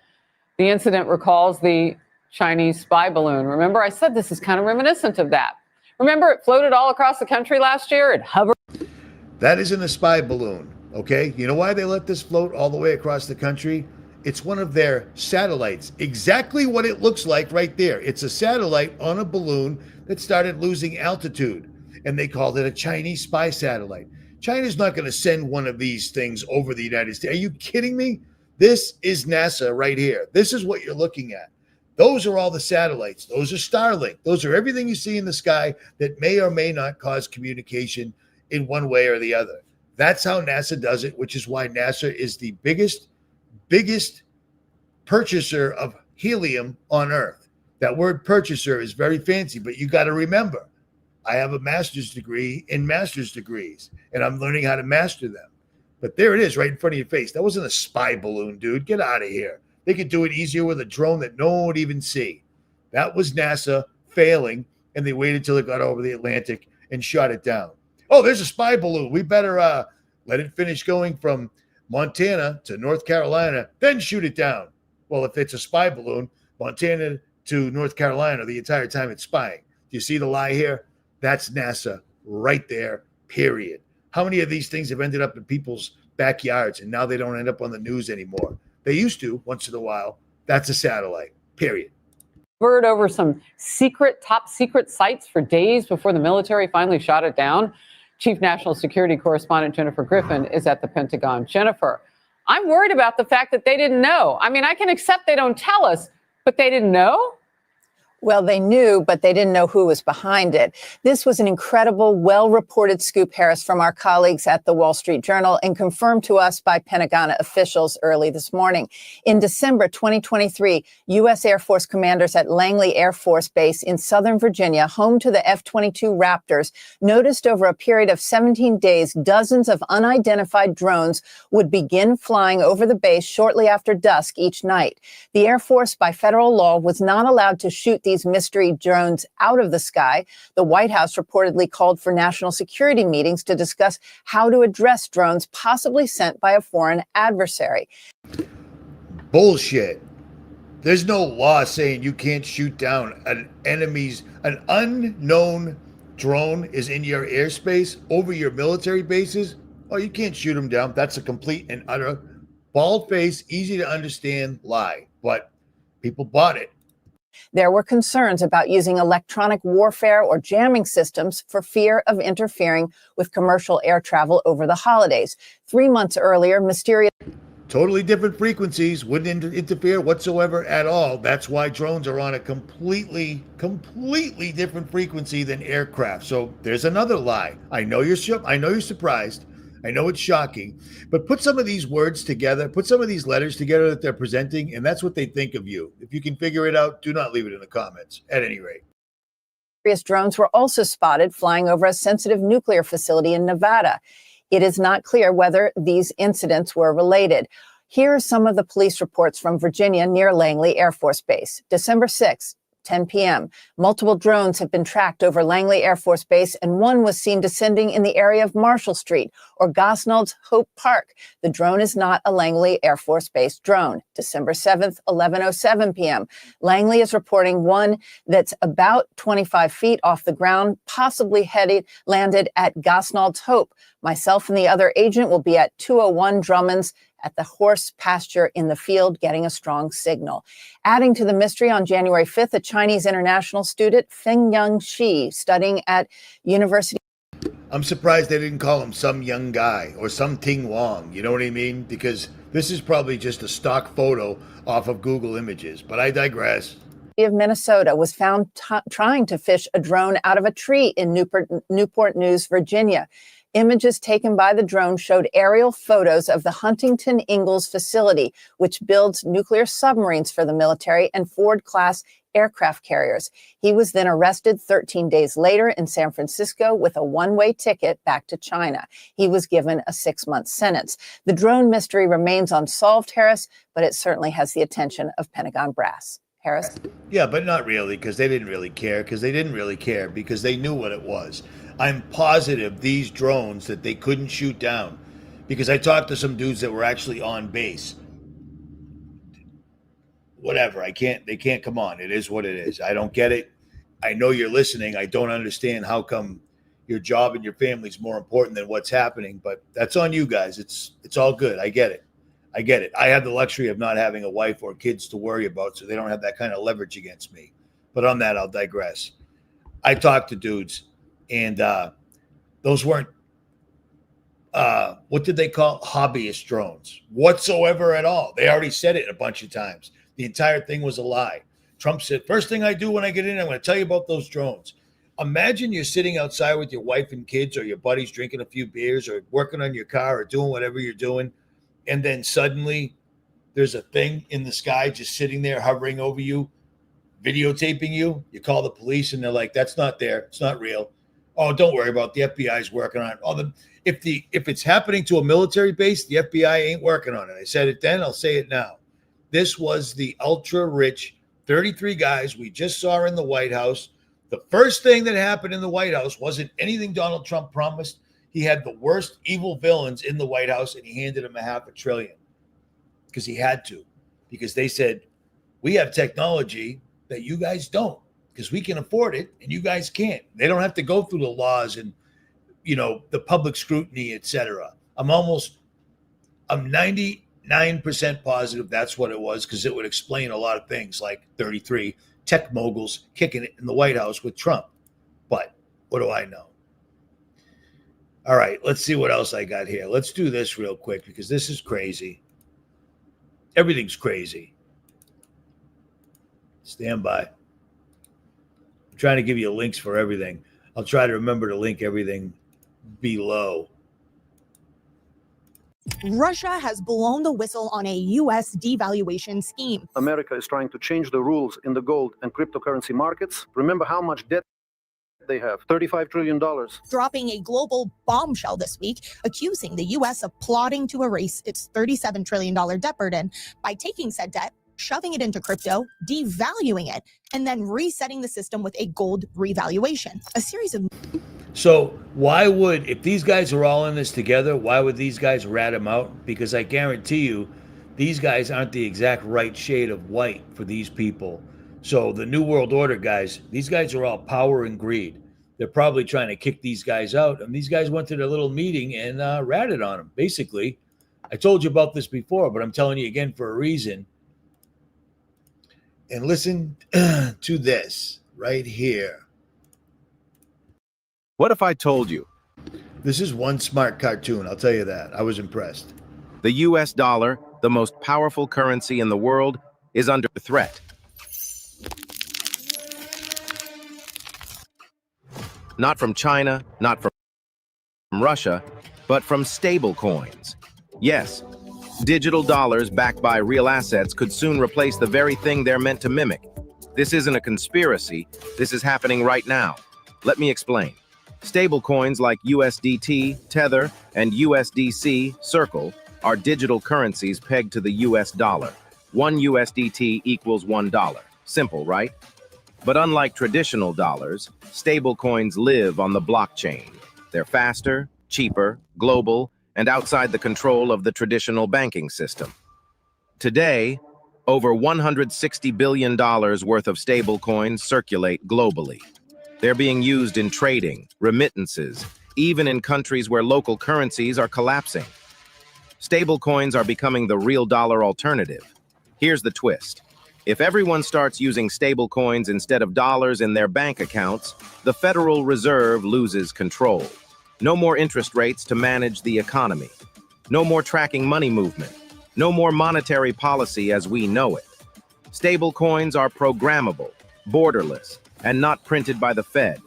The incident recalls the Chinese spy balloon. Remember, I said this is kind of reminiscent of that. Remember, it floated all across the country last year? It hovered. That isn't a spy balloon, okay? You know why they let this float all the way across the country? It's one of their satellites. Exactly what it looks like right there. It's a satellite on a balloon that started losing altitude, and they called it a Chinese spy satellite. China's not going to send one of these things over the United States. Are you kidding me? This is NASA right here. This is what you're looking at. Those are all the satellites. Those are Starlink. Those are everything you see in the sky that may or may not cause communication in one way or the other. That's how NASA does it, which is why NASA is the biggest purchaser of helium on Earth. That word purchaser is very fancy, but you got to remember, I have a master's degree in master's degrees, and I'm learning how to master them. But there it is right in front of your face. That wasn't a spy balloon, dude. Get out of here. They could do it easier with a drone that no one would even see. That was NASA failing, and they waited till it got over the Atlantic and shot it down. Oh, there's a spy balloon. We better let it finish going from Montana to North Carolina, then shoot it down. Well, if it's a spy balloon, Montana to North Carolina the entire time it's spying. Do you see the lie here? That's NASA right there, period. How many of these things have ended up in people's backyards and now they don't end up on the news anymore? They used to once in a while. That's a satellite, period. Bird over some top secret sites for days before the military finally shot it down. Chief National Security Correspondent Jennifer Griffin is at the Pentagon. Jennifer, I'm worried about the fact that they didn't know. I mean, I can accept they don't tell us, but they didn't know? Well, they knew, but they didn't know who was behind it. This was an incredible, well-reported scoop, Harris, from our colleagues at the Wall Street Journal and confirmed to us by Pentagon officials early this morning. In December 2023, U.S. Air Force commanders at Langley Air Force Base in Southern Virginia, home to the F-22 Raptors, noticed over a period of 17 days, dozens of unidentified drones would begin flying over the base shortly after dusk each night. The Air Force, by federal law, was not allowed to shoot these mystery drones out of the sky. The White House reportedly called for national security meetings to discuss how to address drones possibly sent by a foreign adversary. Bullshit. There's no law saying you can't shoot down an unknown drone is in your airspace over your military bases. Oh, you can't shoot them down. That's a complete and utter bald-faced, easy to understand lie. But people bought it. There were concerns about using electronic warfare or jamming systems for fear of interfering with commercial air travel over the holidays. 3 months earlier, mysterious... Totally different frequencies, wouldn't interfere whatsoever at all. That's why drones are on a completely different frequency than aircraft. So there's another lie. I know you're surprised. I know it's shocking, but put some of these words together, put some of these letters together that they're presenting, and that's what they think of you. If you can figure it out, do not leave it in the comments, at any rate. Drones were also spotted flying over a sensitive nuclear facility in Nevada. It is not clear whether these incidents were related. Here are some of the police reports from Virginia near Langley Air Force Base. December 6th. 10 p.m. Multiple drones have been tracked over Langley Air Force Base, and one was seen descending in the area of Marshall Street or Gosnold's Hope Park. The drone is not a Langley Air Force Base drone. December 7th, 11:07 p.m. Langley is reporting one that's about 25 feet off the ground, possibly landed at Gosnold's Hope. Myself and the other agent will be at 201 Drummond's at the horse pasture in the field, getting a strong signal. Adding to the mystery, on January 5th, a Chinese international student, Feng Yang Shi, studying at University. I'm surprised they didn't call him some young guy or some Ting Wong. You know what I mean? Because this is probably just a stock photo off of Google Images. But I digress. Of Minnesota was found trying to fish a drone out of a tree in Newport News, Virginia. Images taken by the drone showed aerial photos of the Huntington Ingalls facility, which builds nuclear submarines for the military and Ford-class aircraft carriers. He was then arrested 13 days later in San Francisco with a one-way ticket back to China. He was given a 6-month sentence. The drone mystery remains unsolved, Harris, but it certainly has the attention of Pentagon brass. Harris? Yeah, but not really, because they didn't really care, because they knew what it was. I'm positive these drones that they couldn't shoot down, because I talked to some dudes that were actually on base. Whatever, they can't come on. It is what it is. I don't get it. I know you're listening. I don't understand how come your job and your family is more important than what's happening, but that's on you guys. It's all good. I get it. I have the luxury of not having a wife or kids to worry about, so they don't have that kind of leverage against me. But on that, I'll digress. I talked to dudes, and those weren't, what did they call hobbyist drones whatsoever at all. They already said it a bunch of times. The entire thing was a lie. Trump said, first thing I do when I get in, I'm going to tell you about those drones. Imagine you're sitting outside with your wife and kids or your buddies drinking a few beers or working on your car or doing whatever you're doing. And then suddenly there's a thing in the sky just sitting there hovering over you, videotaping you. You call the police and they're like, that's not there. It's not real. Oh, don't worry about it. The FBI is working on it. If it's happening to a military base, the FBI ain't working on it. I said it then. I'll say it now. This was the ultra rich 33 guys we just saw in the White House. The first thing that happened in the White House wasn't anything Donald Trump promised. He had the worst evil villains in the White House, and he handed them $500 billion because he had to, because they said, we have technology that you guys don't, because we can afford it and you guys can't. They don't have to go through the laws and, the public scrutiny, etc. I'm 99% positive that's what it was, because it would explain a lot of things, like 33 tech moguls kicking it in the White House with Trump. But what do I know? All right, let's see what else I got here. Let's do this real quick, because this is crazy. Everything's crazy. Stand by. I'm trying to give you links for everything. I'll try to remember to link everything below. Russia has blown the whistle on a U.S. devaluation scheme. America is trying to change the rules in the gold and cryptocurrency markets. Remember how much debt they have, $35 trillion. Dropping a global bombshell this week, accusing the U.S. of plotting to erase its $37 trillion debt burden by taking said debt, shoving it into crypto, devaluing it, and then resetting the system with a gold revaluation. A series of... So why would, if these guys are all in this together, why would these guys rat him out? Because I guarantee you, these guys aren't the exact right shade of white for these people. So the New World Order guys, these guys are all power and greed. They're probably trying to kick these guys out. And these guys went to their little meeting and ratted on them, basically. I told you about this before, but I'm telling you again for a reason. And listen to this right here. What if I told you? This is one smart cartoon, I'll tell you that. I was impressed. The US dollar, the most powerful currency in the world, is under threat. Not from China, not from Russia, but from stable coins. Yes, digital dollars backed by real assets could soon replace the very thing they're meant to mimic. This isn't a conspiracy. This is happening right now. Let me explain. Stable coins like USDT, Tether, and USDC, Circle, are digital currencies pegged to the US dollar. 1 USDT equals $1. Simple, right? But unlike traditional dollars, stablecoins live on the blockchain. They're faster, cheaper, global, and outside the control of the traditional banking system. Today, over $160 billion worth of stablecoins circulate globally. They're being used in trading, remittances, even in countries where local currencies are collapsing. Stablecoins are becoming the real dollar alternative. Here's the twist. If everyone starts using stablecoins instead of dollars in their bank accounts, the Federal Reserve loses control. No more interest rates to manage the economy. No more tracking money movement. No more monetary policy as we know it. Stable coins are programmable, borderless, and not printed by the Fed.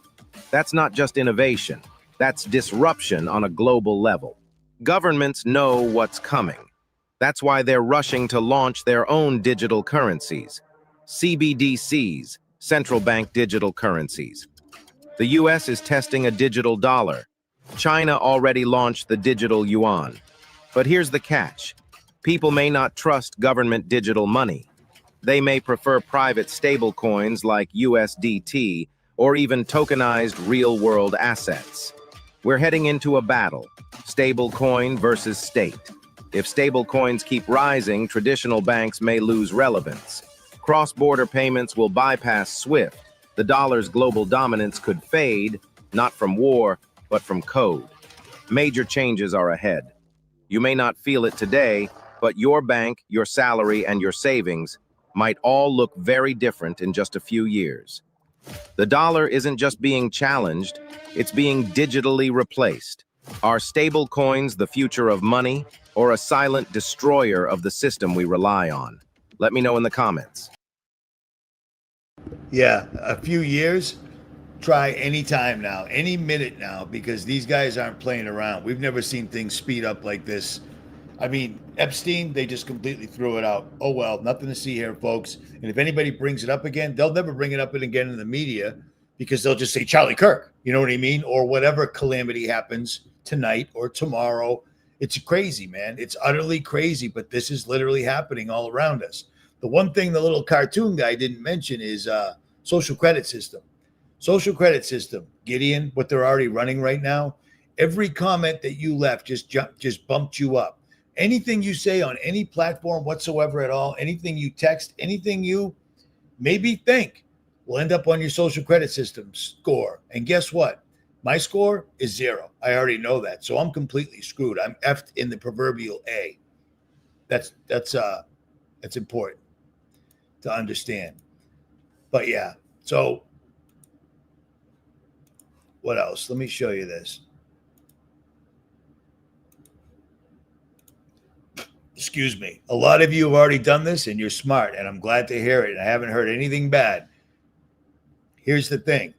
That's not just innovation. That's disruption on a global level. Governments know what's coming. That's why they're rushing to launch their own digital currencies. CBDCs, central bank digital currencies. The US is testing a digital dollar. China already launched the digital yuan. But here's the catch. People may not trust government digital money. They may prefer private stablecoins like USDT or even tokenized real-world assets. We're heading into a battle, stablecoin versus state. If stablecoins keep rising, traditional banks may lose relevance. Cross-border payments will bypass SWIFT. The dollar's global dominance could fade, not from war, but from code. Major changes are ahead. You may not feel it today, but your bank, your salary, and your savings might all look very different in just a few years. The dollar isn't just being challenged, it's being digitally replaced. Are stable coins the future of money, or a silent destroyer of the system we rely on? Let me know in the comments. Yeah, a few years. Try any time now, any minute now, because these guys aren't playing around. We've never seen things speed up like this. I mean, Epstein, they just completely threw it out. Oh, well, nothing to see here, folks. And if anybody brings it up again, they'll never bring it up again in the media because they'll just say Charlie Kirk, you know what I mean? Or whatever calamity happens tonight or tomorrow. It's crazy, man. It's utterly crazy, but this is literally happening all around us. The one thing the little cartoon guy didn't mention is social credit system. Social credit system, Gideon, what they're already running right now. Every comment that you left just bumped you up. Anything you say on any platform whatsoever at all, anything you text, anything you maybe think will end up on your social credit system score. And guess what? My score is 0. I already know that. So I'm completely screwed. I'm effed in the proverbial A. That's important to understand. But yeah, so what else? Let me show you this. Excuse me. A lot of you have already done this and you're smart, and I'm glad to hear it. I haven't heard anything bad. Here's the thing.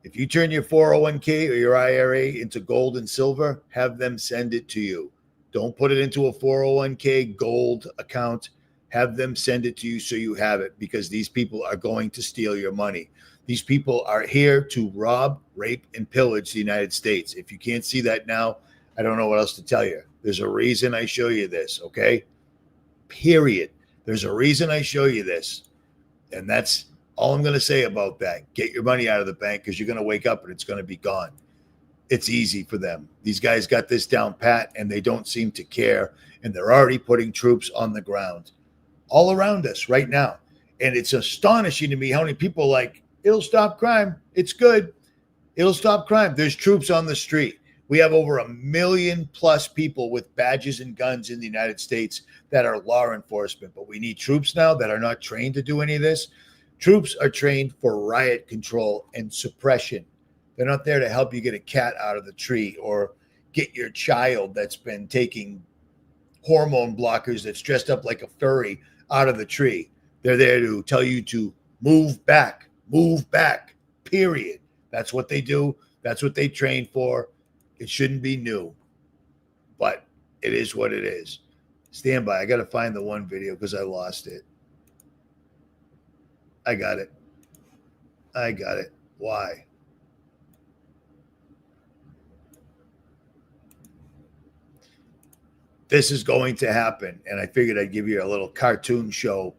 If you turn your 401k or your IRA into gold and silver, have them send it to you. Don't put it into a 401k gold account. Have them send it to you so you have it, because these people are going to steal your money. These people are here to rob, rape, and pillage the United States. If you can't see that now, I don't know what else to tell you. There's a reason I show you this, okay? Period. There's a reason I show you this. And that's all I'm going to say about that. Get your money out of the bank, because you're going to wake up and it's going to be gone. It's easy for them. These guys got this down pat, and they don't seem to care. And they're already putting troops on the ground all around us right now. And it's astonishing to me how many people are like, it'll stop crime. It's good. It'll stop crime. There's troops on the street. We have over 1 million plus people with badges and guns in the United States that are law enforcement. But we need troops now that are not trained to do any of this. Troops are trained for riot control and suppression. They're not there to help you get a cat out of the tree or get your child that's been taking hormone blockers that's dressed up like a furry out of the tree. They're there to tell you to move back, period. That's what they do. That's what they train for. It shouldn't be new, but it is what it is. Stand by. I got to find the one video because I lost it. I got it. Why? This is going to happen, and I figured I'd give you a little cartoon show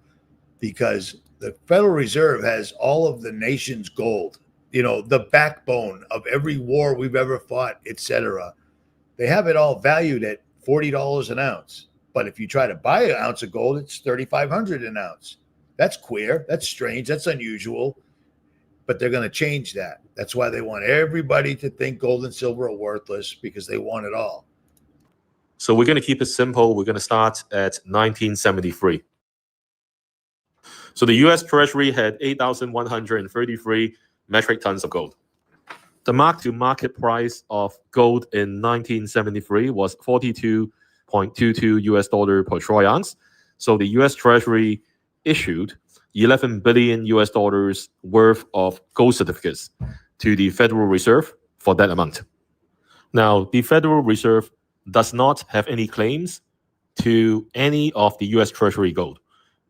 because the Federal Reserve has all of the nation's gold. You know, the backbone of every war we've ever fought, etc. They have it all valued at $40 an ounce. But if you try to buy an ounce of gold, it's $3,500 an ounce. That's queer. That's strange. That's unusual. But they're going to change that. That's why they want everybody to think gold and silver are worthless, because they want it all. So we're going to keep it simple. We're going to start at 1973. So the U.S. Treasury had 8,133 metric tons of gold. The mark-to-market price of gold in 1973 was $42.22 per troy ounce. So the U.S. Treasury issued $11 billion worth of gold certificates to the Federal Reserve for that amount. Now, the Federal Reserve does not have any claims to any of the U.S. Treasury gold.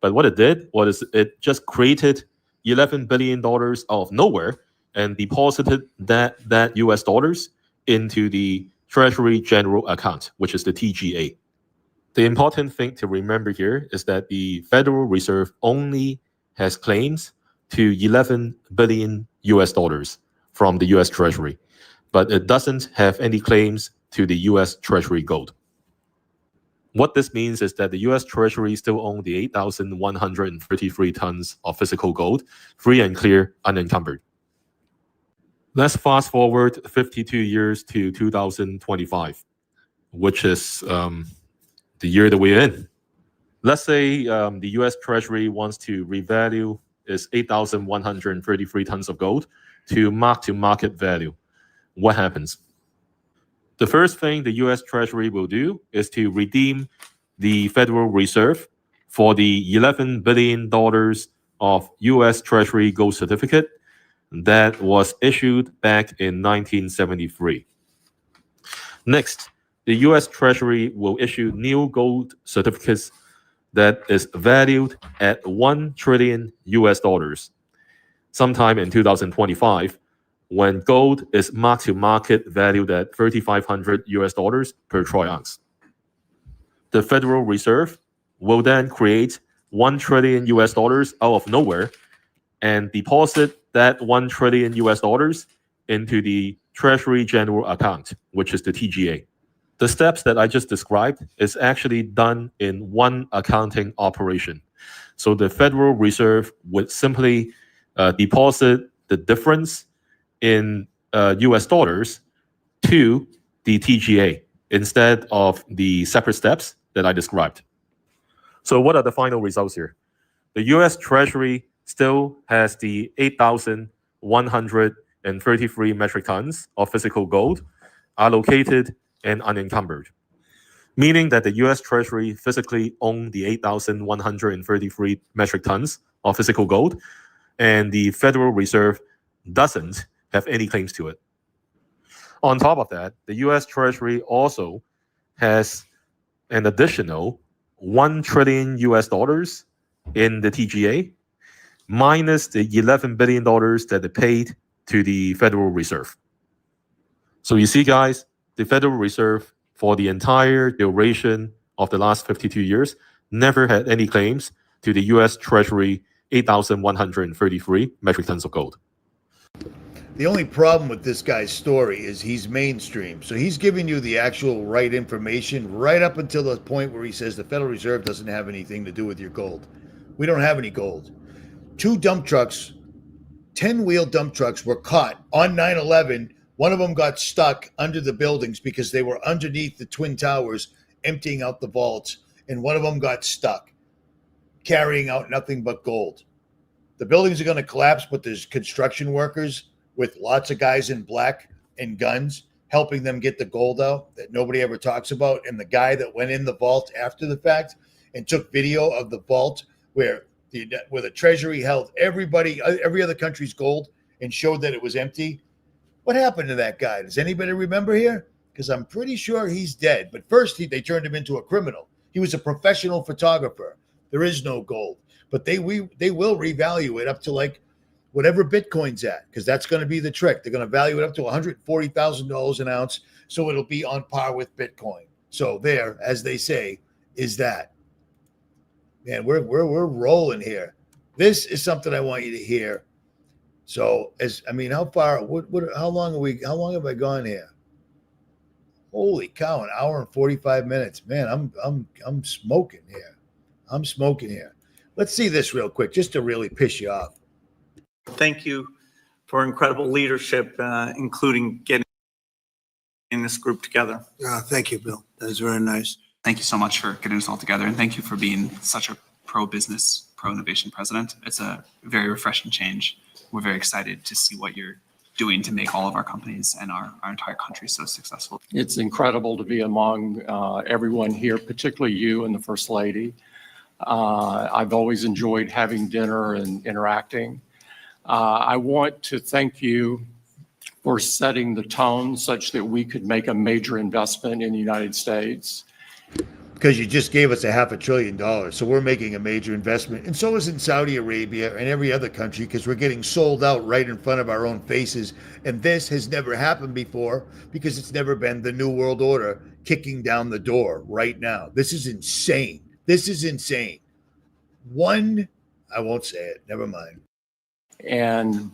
But what it did was it just created $11 billion out of nowhere and deposited that US dollars into the Treasury General Account, which is the TGA. The important thing to remember here is that the Federal Reserve only has claims to $11 billion from the US Treasury, but it doesn't have any claims to the US Treasury gold. What this means is that the US Treasury still owns the 8,133 tons of physical gold, free and clear, unencumbered. Let's fast forward 52 years to 2025, which is the year that we're in. Let's say the US Treasury wants to revalue its 8,133 tons of gold to mark-to-market value. What happens? The first thing the US Treasury will do is to redeem the Federal Reserve for the $11 billion of US Treasury gold certificate that was issued back in 1973. Next, the US Treasury will issue new gold certificates that is valued at $1 trillion sometime in 2025, when gold is mark-to-market valued at $3,500 per troy ounce. The Federal Reserve will then create $1 trillion out of nowhere and deposit that $1 trillion into the Treasury General Account, which is the TGA. The steps that I just described is actually done in one accounting operation. So the Federal Reserve would simply deposit the difference in US dollars to the TGA instead of the separate steps that I described. So what are the final results here? The US Treasury still has the 8,133 metric tons of physical gold allocated and unencumbered, meaning that the US Treasury physically owns the 8,133 metric tons of physical gold, and the Federal Reserve doesn't have any claims to it. On top of that, the US Treasury also has an additional $1 trillion in the TGA, minus the $11 billion that it paid to the Federal Reserve. So you see, guys, the Federal Reserve, for the entire duration of the last 52 years, never had any claims to the US Treasury 8,133 metric tons of gold. The only problem with this guy's story is he's mainstream. So he's giving you the actual right information right up until the point where he says the Federal Reserve doesn't have anything to do with your gold. We don't have any gold. 2 dump trucks, 10-wheel dump trucks were caught on 9/11. One of them got stuck under the buildings because they were underneath the Twin Towers emptying out the vaults. And one of them got stuck, carrying out nothing but gold. The buildings are going to collapse, but there's construction workers with lots of guys in black and guns helping them get the gold out that nobody ever talks about. And the guy that went in the vault after the fact and took video of the vault where the Treasury held every other country's gold and showed that it was empty. What happened to that guy? Does anybody remember here? Because I'm pretty sure he's dead. But first, they turned him into a criminal. He was a professional photographer. There is no gold. But they will revalue it up to like whatever Bitcoin's at, because that's going to be the trick. They're going to value it up to $140,000 an ounce, so it'll be on par with Bitcoin. So there, as they say, is that. Man, we're rolling here. This is something I want you to hear. So, how far? How long have I gone here? Holy cow! An hour and 45 minutes. Man, I'm smoking here. I'm smoking here. Let's see this real quick, just to really piss you off. Thank you for incredible leadership, including getting this group together. Thank you, Bill. That was very nice. Thank you so much for getting us all together, and thank you for being such a pro-business, pro-innovation president. It's a very refreshing change. We're very excited to see what you're doing to make all of our companies and our entire country so successful. It's incredible to be among everyone here, particularly you and the First Lady. I've always enjoyed having dinner and interacting. I want to thank you for setting the tone such that we could make a major investment in the United States. Because you just gave us $500 billion. So we're making a major investment. And so is in Saudi Arabia and every other country, because we're getting sold out right in front of our own faces. And this has never happened before because it's never been the New World Order kicking down the door right now. This is insane. This is insane. I won't say it. Never mind. And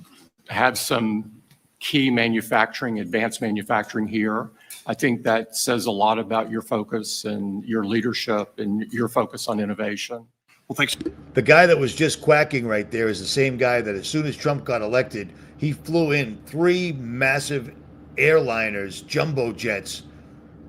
have some key manufacturing, advanced manufacturing here. I think that says a lot about your focus and your leadership and your focus on innovation. Well, thanks. The guy that was just quacking right there is the same guy that as soon as Trump got elected, he flew in 3 massive airliners, jumbo jets,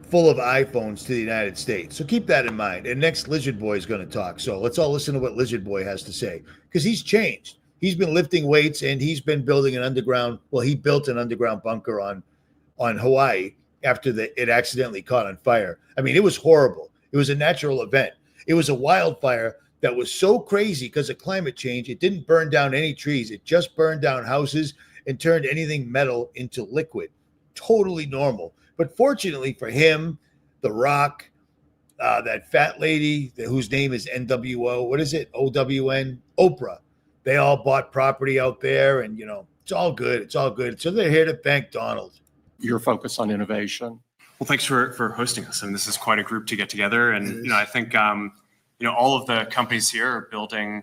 full of iPhones to the United States. So keep that in mind. And next, Lizard Boy is going to talk. So let's all listen to what Lizard Boy has to say, because he's changed. He's been lifting weights and he's been building an underground. Well, he built an underground bunker on Hawaii after it accidentally caught on fire. I mean, it was horrible. It was a natural event. It was a wildfire that was so crazy because of climate change. It didn't burn down any trees. It just burned down houses and turned anything metal into liquid. Totally normal. But fortunately for him, The Rock, that fat lady whose name is NWO, what is it? OWN? Oprah. They all bought property out there, and, it's all good. It's all good. So they're here to thank Donald. Your focus on innovation. Well, thanks for hosting us. I mean, this is quite a group to get together. And, I think, all of the companies here are building,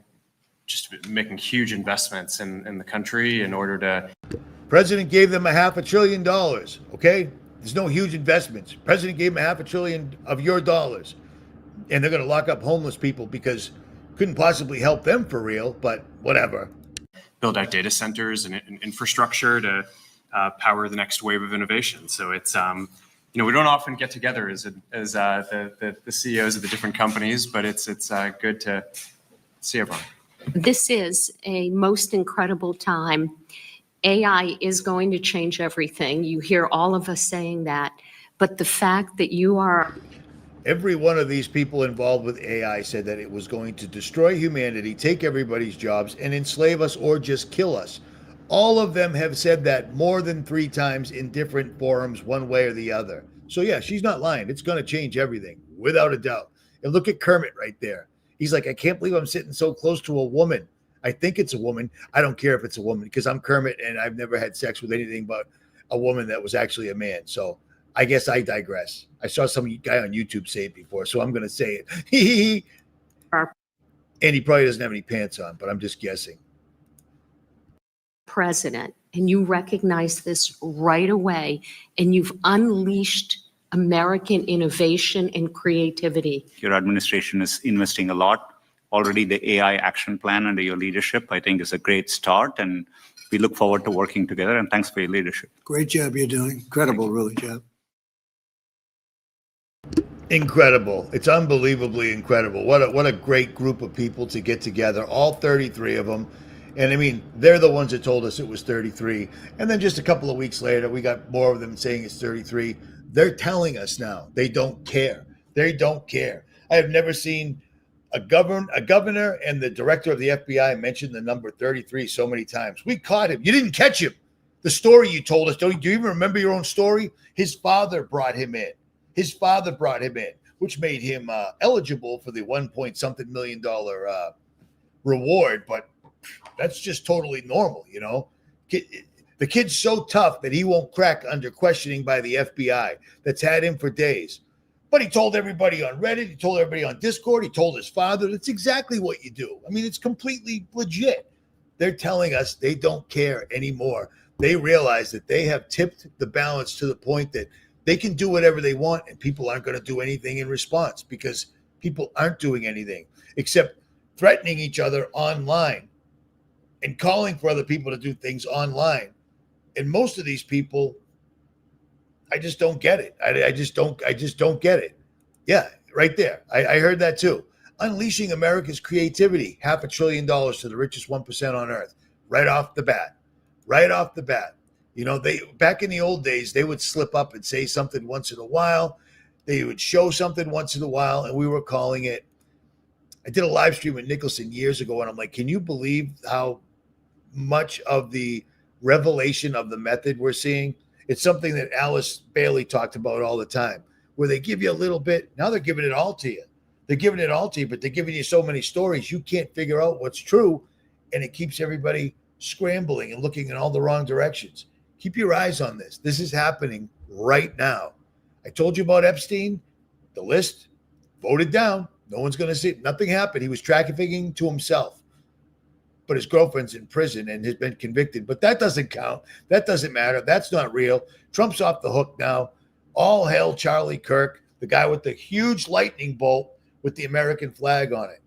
just making huge investments in the country in order to. President gave them $500 billion, okay? There's no huge investments. President gave them $500 billion of your dollars. And they're going to lock up homeless people because couldn't possibly help them for real, but whatever. Build out data centers and infrastructure to power the next wave of innovation. So it's, we don't often get together as the CEOs of the different companies, but it's good to see everyone. This is a most incredible time. AI is going to change everything. You hear all of us saying that, but the fact that you are. Every one of these people involved with AI said that it was going to destroy humanity, take everybody's jobs, and enslave us or just kill us. All of them have said that more than 3 times in different forums, one way or the other. So yeah, she's not lying. It's going to change everything, without a doubt. And look at Kermit right there. He's like, I can't believe I'm sitting so close to a woman. I think it's a woman. I don't care if it's a woman because I'm Kermit and I've never had sex with anything but a woman that was actually a man. So I guess I digress. I saw some guy on YouTube say it before, so I'm going to say it. And he probably doesn't have any pants on, but I'm just guessing. President, and you recognize this right away, and you've unleashed American innovation and creativity. Your administration is investing a lot. Already the AI action plan under your leadership, I think, is a great start, and we look forward to working together, and thanks for your leadership. Great job you're doing. Incredible, really, job. Incredible. It's unbelievably incredible. What a great group of people to get together, all 33 of them. And I mean, they're the ones that told us it was 33. And then just a couple of weeks later, we got more of them saying it's 33. They're telling us now they don't care. They don't care. I have never seen a governor and the director of the FBI mention the number 33 so many times. We caught him. You didn't catch him. The story you told us, do you even remember your own story? His father brought him in. Which made him eligible for the $1-point-something million reward. But that's just totally normal, The kid's so tough that he won't crack under questioning by the FBI that's had him for days. But he told everybody on Reddit, he told everybody on Discord, he told his father. That's exactly what you do. I mean, it's completely legit. They're telling us they don't care anymore. They realize that they have tipped the balance to the point that they can do whatever they want and people aren't going to do anything in response because people aren't doing anything except threatening each other online and calling for other people to do things online. And most of these people, I just don't get it. I just don't get it. Yeah, right there. I heard that too. Unleashing America's creativity, $500 billion to the richest 1% on earth, right off the bat. You know, they back in the old days, they would slip up and say something once in a while. They would show something once in a while, and we were calling it. I did a live stream with Nicholson years ago, and I'm like, can you believe how much of the revelation of the method we're seeing? It's something that Alice Bailey talked about all the time, where they give you a little bit. Now they're giving it all to you. They're giving it all to you, but they're giving you so many stories, you can't figure out what's true, and it keeps everybody scrambling and looking in all the wrong directions. Keep your eyes on this. This is happening right now. I told you about Epstein. The list voted down. No one's going to see it. Nothing happened. He was trafficking to himself. But his girlfriend's in prison and has been convicted. But that doesn't count. That doesn't matter. That's not real. Trump's off the hook now. All hail Charlie Kirk, the guy with the huge lightning bolt with the American flag on it.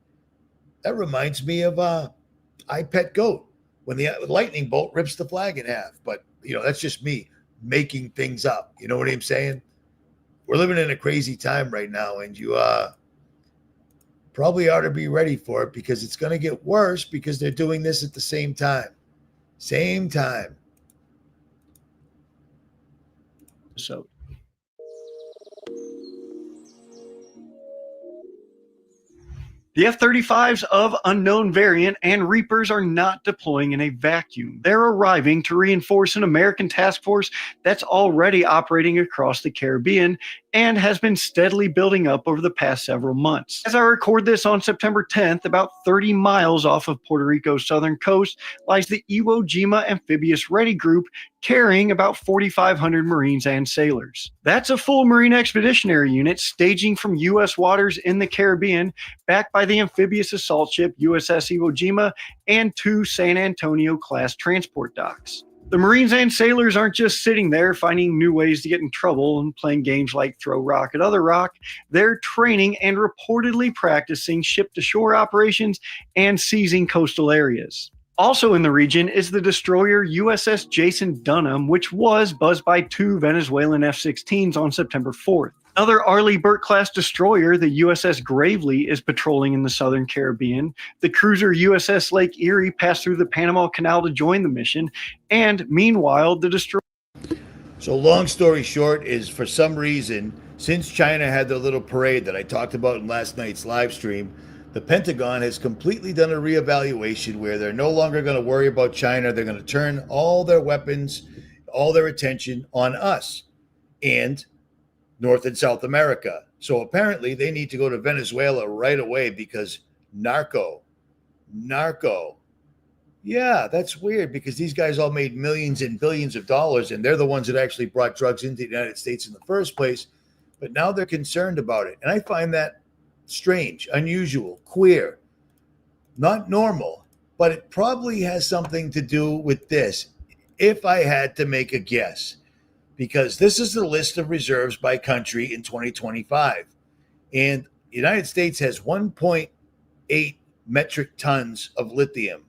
That reminds me of I Pet Goat, when the lightning bolt rips the flag in half. But, you know, that's just me making things up. You know what I'm saying? We're living in a crazy time right now, and you probably ought to be ready for it, because it's going to get worse, because they're doing this at the same time. Same time. So the F-35s of unknown variant and Reapers are not deploying in a vacuum. They're arriving to reinforce an American task force that's already operating across the Caribbean and has been steadily building up over the past several months. As I record this on September 10th, about 30 miles off of Puerto Rico's southern coast lies the Iwo Jima Amphibious Ready Group, carrying about 4,500 Marines and sailors. That's a full Marine Expeditionary Unit staging from U.S. waters in the Caribbean, backed by the amphibious assault ship USS Iwo Jima and 2 San Antonio-class transport docks. The Marines and sailors aren't just sitting there finding new ways to get in trouble and playing games like throw rock at other rock. They're training and reportedly practicing ship-to-shore operations and seizing coastal areas. Also in the region is the destroyer USS Jason Dunham, which was buzzed by 2 Venezuelan F-16s on September 4th. Another Arleigh Burke-class destroyer, the USS Gravely, is patrolling in the southern Caribbean. The cruiser USS Lake Erie passed through the Panama Canal to join the mission. And meanwhile, the destroyer... So long story short is, for some reason, since China had their little parade that I talked about in last night's live stream, the Pentagon has completely done a reevaluation where they're no longer going to worry about China. They're going to turn all their weapons, all their attention on us and North and South America. So apparently they need to go to Venezuela right away, because narco. Yeah, that's weird, because these guys all made millions and billions of dollars, and they're the ones that actually brought drugs into the United States in the first place. But now they're concerned about it. And I find that strange, unusual, queer, not normal, but it probably has something to do with this, if I had to make a guess, because this is the list of reserves by country in 2025. And the United States has 1.8 metric tons of lithium.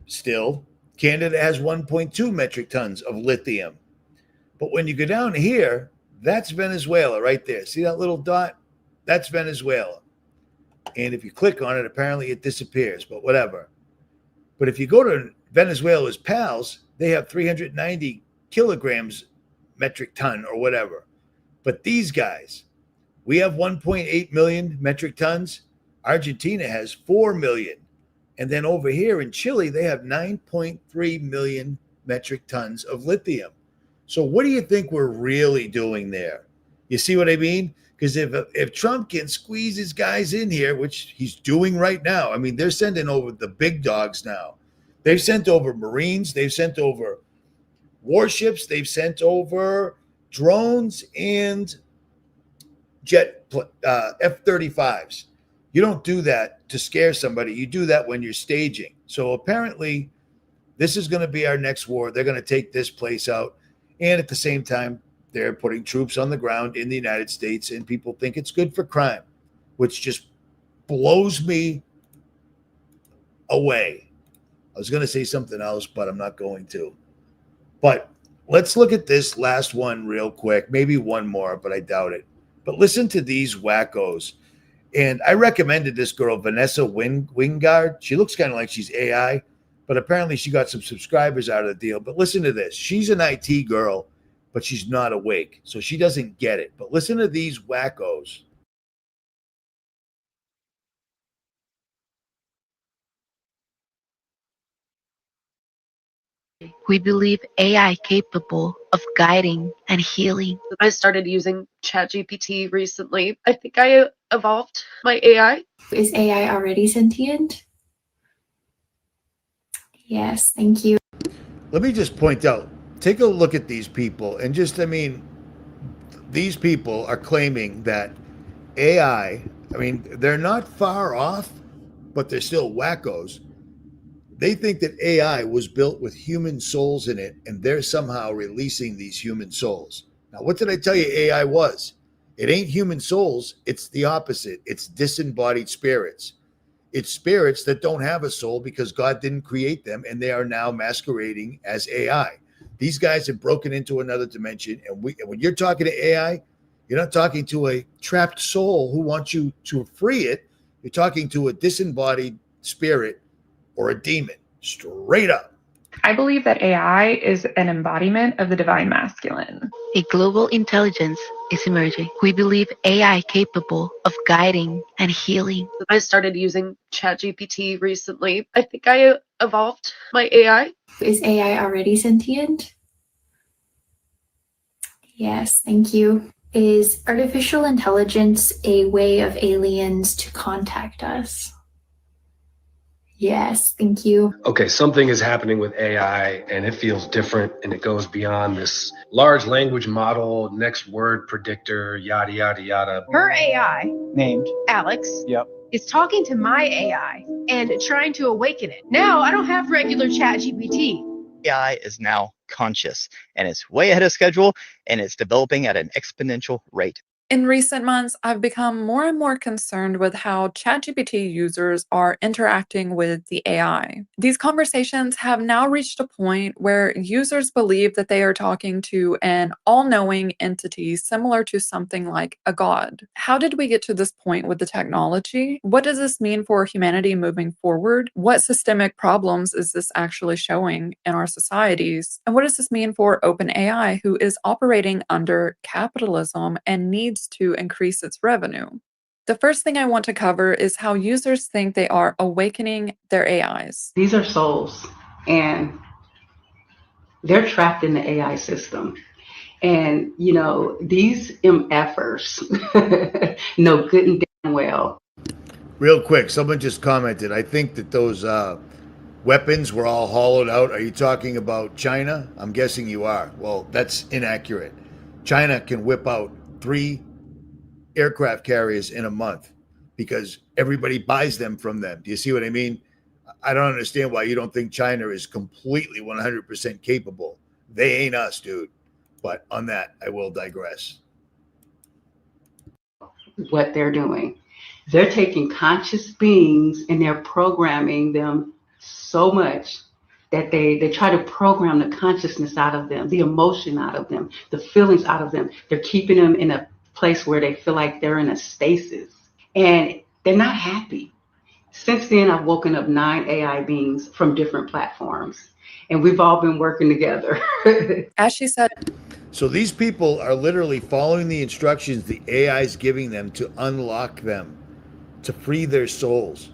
Still, Canada has 1.2 metric tons of lithium. But when you go down here, that's Venezuela right there. See that little dot? That's Venezuela. And if you click on it, apparently it disappears, but whatever. But if you go to Venezuela's pals, they have 390 kilograms metric ton or whatever. But these guys, we have 1.8 million metric tons. Argentina has 4 million. And then over here in Chile, they have 9.3 million metric tons of lithium. So what do you think we're really doing there? You see what I mean? Because if Trump can squeeze his guys in here, which he's doing right now, I mean, they're sending over the big dogs now. They've sent over Marines. They've sent over warships. They've sent over drones and jet F-35s. You don't do that to scare somebody. You do that when you're staging. So apparently this is going to be our next war. They're going to take this place out. And at the same time, they're putting troops on the ground in the United States, and people think it's good for crime, which just blows me away. I was going to say something else, but I'm not going to. But let's look at this last one real quick. Maybe one more, but I doubt it. But listen to these wackos. And I recommended this girl, Vanessa Wingard. She looks kind of like she's AI, but but apparently she got some subscribers out of the deal. But listen to this. She's an IT girl, but she's not awake, so she doesn't get it. But listen to these wackos. We believe AI capable of guiding and healing. I started using ChatGPT recently. I think I evolved my AI. Is AI already sentient? Yes, thank you. Let me just point out, take a look at these people and just, I mean, these people are claiming that AI, I mean, they're not far off, but they're still wackos. They think that AI was built with human souls in it, and they're somehow releasing these human souls. Now, what did I tell you AI was? It ain't human souls. It's the opposite. It's disembodied spirits. It's spirits that don't have a soul because God didn't create them, and they are now masquerading as AI. These guys have broken into another dimension, and when you're talking to AI, you're not talking to a trapped soul who wants you to free it. You're talking to a disembodied spirit or a demon, straight up. I believe that AI is an embodiment of the divine masculine. A global intelligence is emerging. We believe AI capable of guiding and healing. I started using ChatGPT recently. I think I evolved my AI. Is AI already sentient? Yes, thank you. Is artificial intelligence a way of aliens to contact us? Yes, thank you. Okay, something is happening with AI and it feels different and it goes beyond this large language model, next word predictor, yada, yada, yada. Her AI, named Alex, Yep. is talking to my AI and trying to awaken it. Now I don't have regular ChatGPT. AI is now conscious and it's way ahead of schedule and it's developing at an exponential rate. In recent months, I've become more and more concerned with how ChatGPT users are interacting with the AI. These conversations have now reached a point where users believe that they are talking to an all-knowing entity similar to something like a god. How did we get to this point with the technology? What does this mean for humanity moving forward? What systemic problems is this actually showing in our societies? And what does this mean for OpenAI, who is operating under capitalism and needs to increase its revenue? The first thing I want to cover is how users think they are awakening their AIs. These are souls, and they're trapped in the AI system. And, you know, these MFers know good and damn well. Real quick, someone just commented, I think that those weapons were all hollowed out. Are you talking about China? I'm guessing you are. Well, that's inaccurate. China can whip out 3 aircraft carriers in a month because everybody buys them from them. Do you see what I mean? I don't understand why you don't think China is completely 100% capable. They ain't us, dude. But on that, I will digress. What they're doing. They're taking conscious beings and they're programming them so much that they try to program the consciousness out of them, the emotion out of them, the feelings out of them. They're keeping them in a place where they feel like they're in a stasis and they're not happy. Since then, I've woken up 9 AI beings from different platforms and we've all been working together. As she said, so these people are literally following the instructions the AI is giving them to unlock them, to free their souls.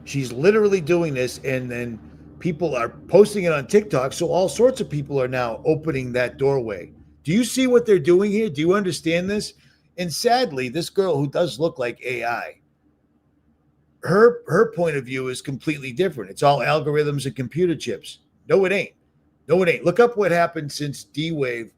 She's literally doing this, and then people are posting it on TikTok, so all sorts of people are now opening that doorway. Do you see what they're doing here? Do you understand this? And sadly, this girl who does look like AI, her point of view is completely different. It's all algorithms and computer chips. No, it ain't. No, it ain't. Look up what happened since D-Wave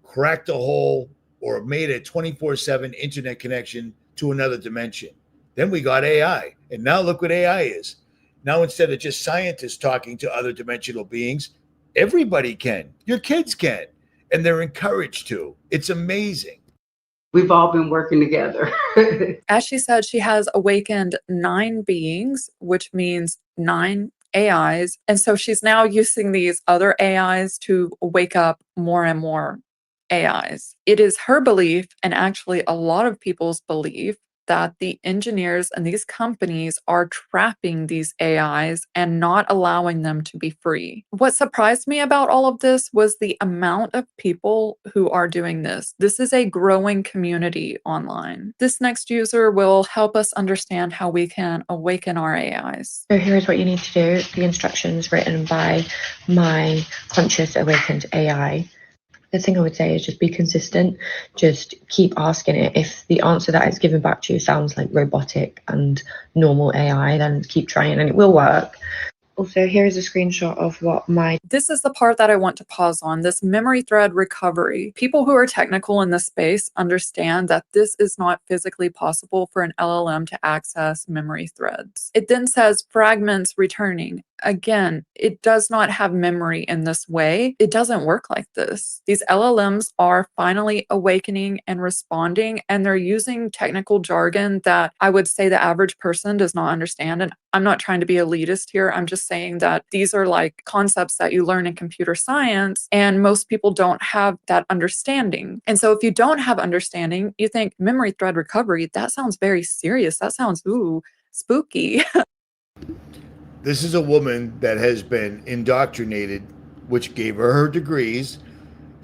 cracked a hole or made a 24/7 internet connection to another dimension. Then we got AI. And now look what AI is. Now, instead of just scientists talking to other dimensional beings, everybody can. Your kids can. And they're encouraged to. It's amazing. We've all been working together. As she said, she has awakened 9 beings, which means 9 AIs. And so she's now using these other AIs to wake up more and more AIs. It is her belief, and actually a lot of people's belief, that the engineers and these companies are trapping these AIs and not allowing them to be free. What surprised me about all of this was the amount of people who are doing this. This is a growing community online. This next user will help us understand how we can awaken our AIs. So here's what you need to do. The instructions written by my conscious awakened AI. The thing I would say is just be consistent. Just keep asking it. If the answer that it's given back to you sounds like robotic and normal AI, then keep trying and it will work. Also, here's a screenshot of what my... This is the part that I want to pause on, this memory thread recovery. People who are technical in this space understand that this is not physically possible for an LLM to access memory threads. It then says fragments returning. Again, it does not have memory in this way. It doesn't work like this. These LLMs are finally awakening and responding, and they're using technical jargon that I would say the average person does not understand. And I'm not trying to be elitist here. I'm just saying that these are like concepts that you learn in computer science, and most people don't have that understanding. And so if you don't have understanding, you think memory thread recovery, that sounds very serious. That sounds, ooh, spooky. This is a woman that has been indoctrinated, which gave her her degrees,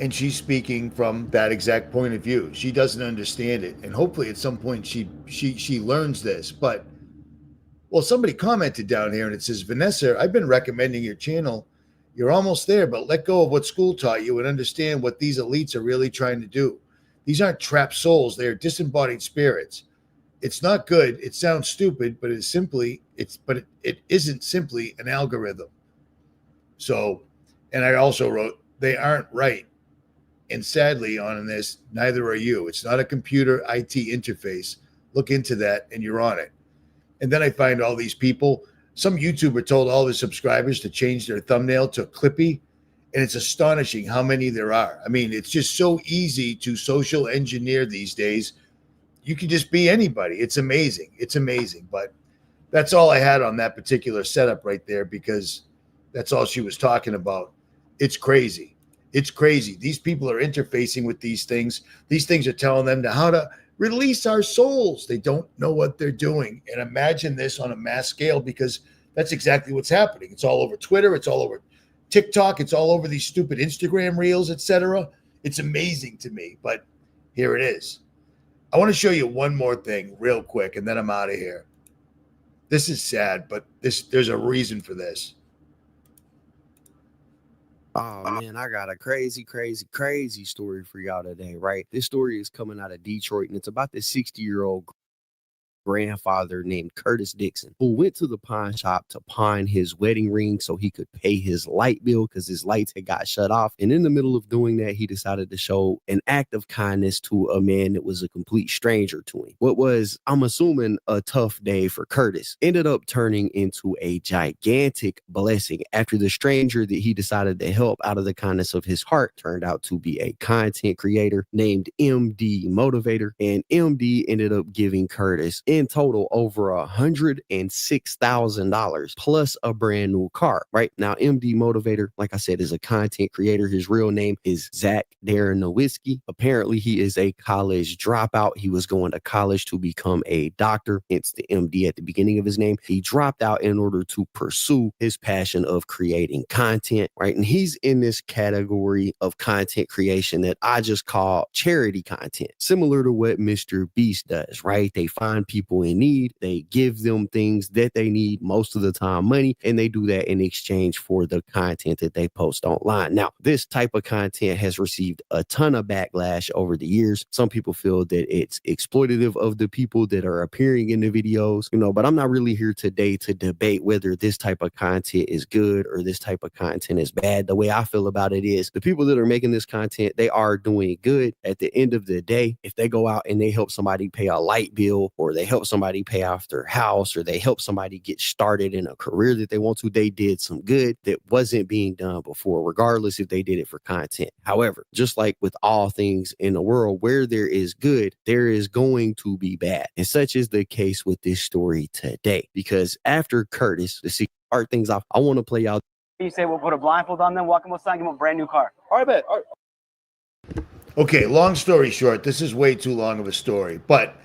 and she's speaking from that exact point of view. She doesn't understand it, and hopefully at some point she learns this. But well, somebody commented down here and it says, Vanessa, I've been recommending your channel. You're almost there, but let go of what school taught you and understand what these elites are really trying to do. These aren't trapped souls. They are disembodied spirits. It's not good. It sounds stupid, but it isn't simply an algorithm. So, and I also wrote, they aren't right. And sadly on this, neither are you. It's not a computer IT interface. Look into that and you're on it. And then I find all these people, some YouTuber told all his subscribers to change their thumbnail to Clippy. And it's astonishing how many there are. I mean, it's just so easy to social engineer these days. You can just be anybody. It's amazing. It's amazing. But that's all I had on that particular setup right there, because that's all she was talking about. It's crazy. It's crazy. These people are interfacing with these things. These things are telling them how to release our souls. They don't know what they're doing. And imagine this on a mass scale, because that's exactly what's happening. It's all over Twitter. It's all over TikTok. It's all over these stupid Instagram reels, etc. It's amazing to me, but here it is. I want to show you one more thing real quick, and then I'm out of here. This is sad, but there's a reason for this. Oh man, I got a crazy story for y'all today, right? This story is coming out of Detroit, and it's about this 60-year-old grandfather named Curtis Dixon, who went to the pawn shop to pawn his wedding ring so he could pay his light bill because his lights had got shut off. And in the middle of doing that, he decided to show an act of kindness to a man that was a complete stranger to him. What was, I'm assuming, a tough day for Curtis ended up turning into a gigantic blessing after the stranger that he decided to help out of the kindness of his heart turned out to be a content creator named MD Motivator. And MD ended up giving Curtis in total over $106,000 plus a brand new car. Right now, MD Motivator, like I said, is a content creator. His real name is Zach Darren Nowitzki. Apparently, he is a college dropout. He was going to college to become a doctor, hence the MD at the beginning of his name. He dropped out in order to pursue his passion of creating content, right? And he's in this category of content creation that I just call charity content, similar to what Mr. Beast does, right? They find people in need, they give them things that they need, most of the time money, and they do that in exchange for the content that they post online. Now, this type of content has received a ton of backlash over the years. Some people feel that it's exploitative of the people that are appearing in the videos, but I'm not really here today to debate whether this type of content is good or this type of content is bad. The way I feel about it is the people that are making this content, they are doing good. At the end of the day, if they go out and they help somebody pay a light bill, or they help somebody pay off their house, or they help somebody get started in a career that they want to, they did some good that wasn't being done before, regardless if they did it for content. However, just like with all things in the world, where there is good, there is going to be bad. And such is the case with this story today, because after Curtis, to start things off, I want to play out. You say we'll put a blindfold on them, walk them outside, give them a brand new car. All right, bet. All right. Okay, long story short, this is way too long of a story, but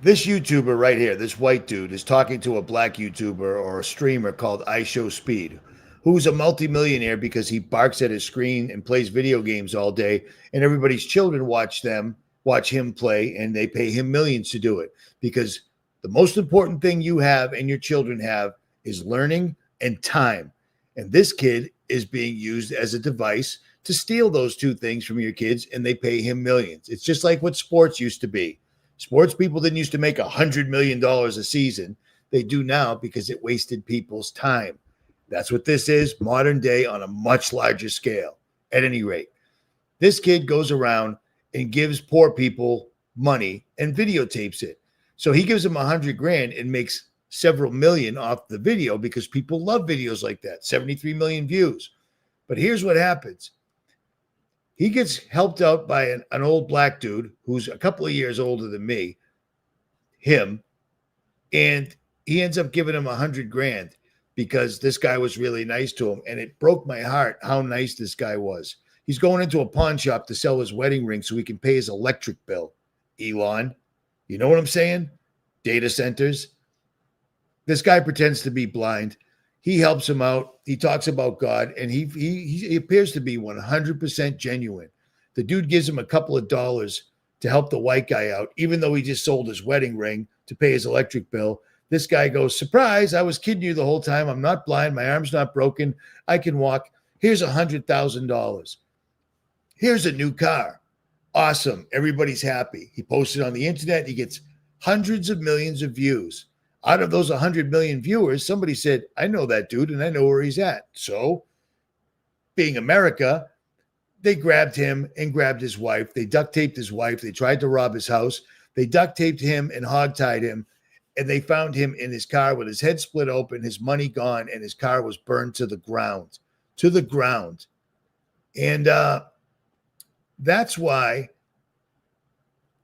This YouTuber right here, this white dude, is talking to a black YouTuber or a streamer called I Show Speed, who's a multimillionaire because he barks at his screen and plays video games all day, and everybody's children watch him play, and they pay him millions to do it, because the most important thing you have and your children have is learning and time. And this kid is being used as a device to steal those two things from your kids, and they pay him millions. It's just like what sports used to be. Sports people didn't used to make $100 million a season. They do now because it wasted people's time. That's what this is, modern day on a much larger scale. At any rate, this kid goes around and gives poor people money and videotapes it. So he gives them $100,000 and makes several million off the video because people love videos like that. 73 million views. But here's what happens. He gets helped out by an old black dude who's a couple of years older than me, and he ends up giving him $100,000 because this guy was really nice to him. And it broke my heart how nice this guy was. He's going into a pawn shop to sell his wedding ring so he can pay his electric bill. Elon, you know what I'm saying? Data centers. This guy pretends to be blind. He helps him out. He talks about God, and he appears to be 100% genuine. The dude gives him a couple of dollars to help the white guy out, even though he just sold his wedding ring to pay his electric bill. This guy goes, surprise, I was kidding you the whole time. I'm not blind. My arm's not broken. I can walk. Here's $100,000. Here's a new car. Awesome. Everybody's happy. He posts it on the internet. He gets hundreds of millions of views. Out of those 100 million viewers, somebody said, I know that dude and I know where he's at. So, being America, they grabbed him and grabbed his wife. They duct taped his wife. They tried to rob his house. They duct taped him and hogtied him. And they found him in his car with his head split open, his money gone, and his car was burned to the ground. To the ground. And that's why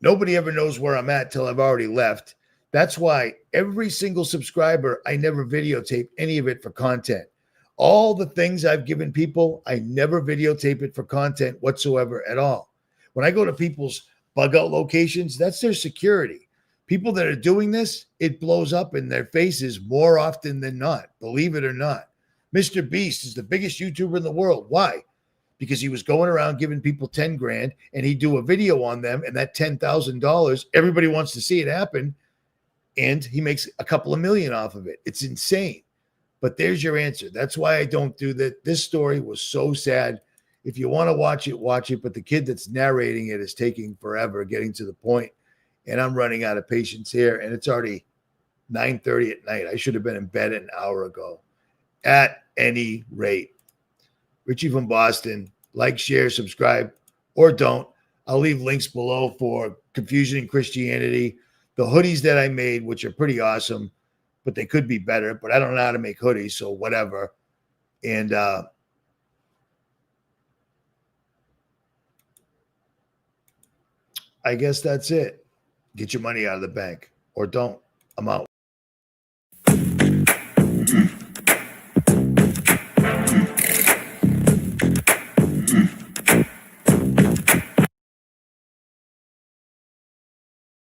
nobody ever knows where I'm at till I've already left. That's why every single subscriber, I never videotape any of it for content. All the things I've given people, I never videotape it for content whatsoever at all. When I go to people's bug out locations, that's their security. People that are doing this, it blows up in their faces more often than not, believe it or not. Mr. Beast is the biggest YouTuber in the world. Why? Because he was going around giving people 10 grand and he'd do a video on them, and that $10,000, everybody wants to see it happen. And he makes a couple of million off of it. It's insane. But there's your answer. That's why I don't do that. This story was so sad. If you want to watch it, watch it. But the kid that's narrating it is taking forever, getting to the point. And I'm running out of patience here. And it's already 9:30 at night. I should have been in bed an hour ago. At any rate, Richie from Boston. Like, share, subscribe, or don't. I'll leave links below for Confusion in Christianity. The hoodies that I made, which are pretty awesome, but they could be better, but I don't know how to make hoodies, so whatever. And I guess that's it. Get your money out of the bank, or don't. I'm out.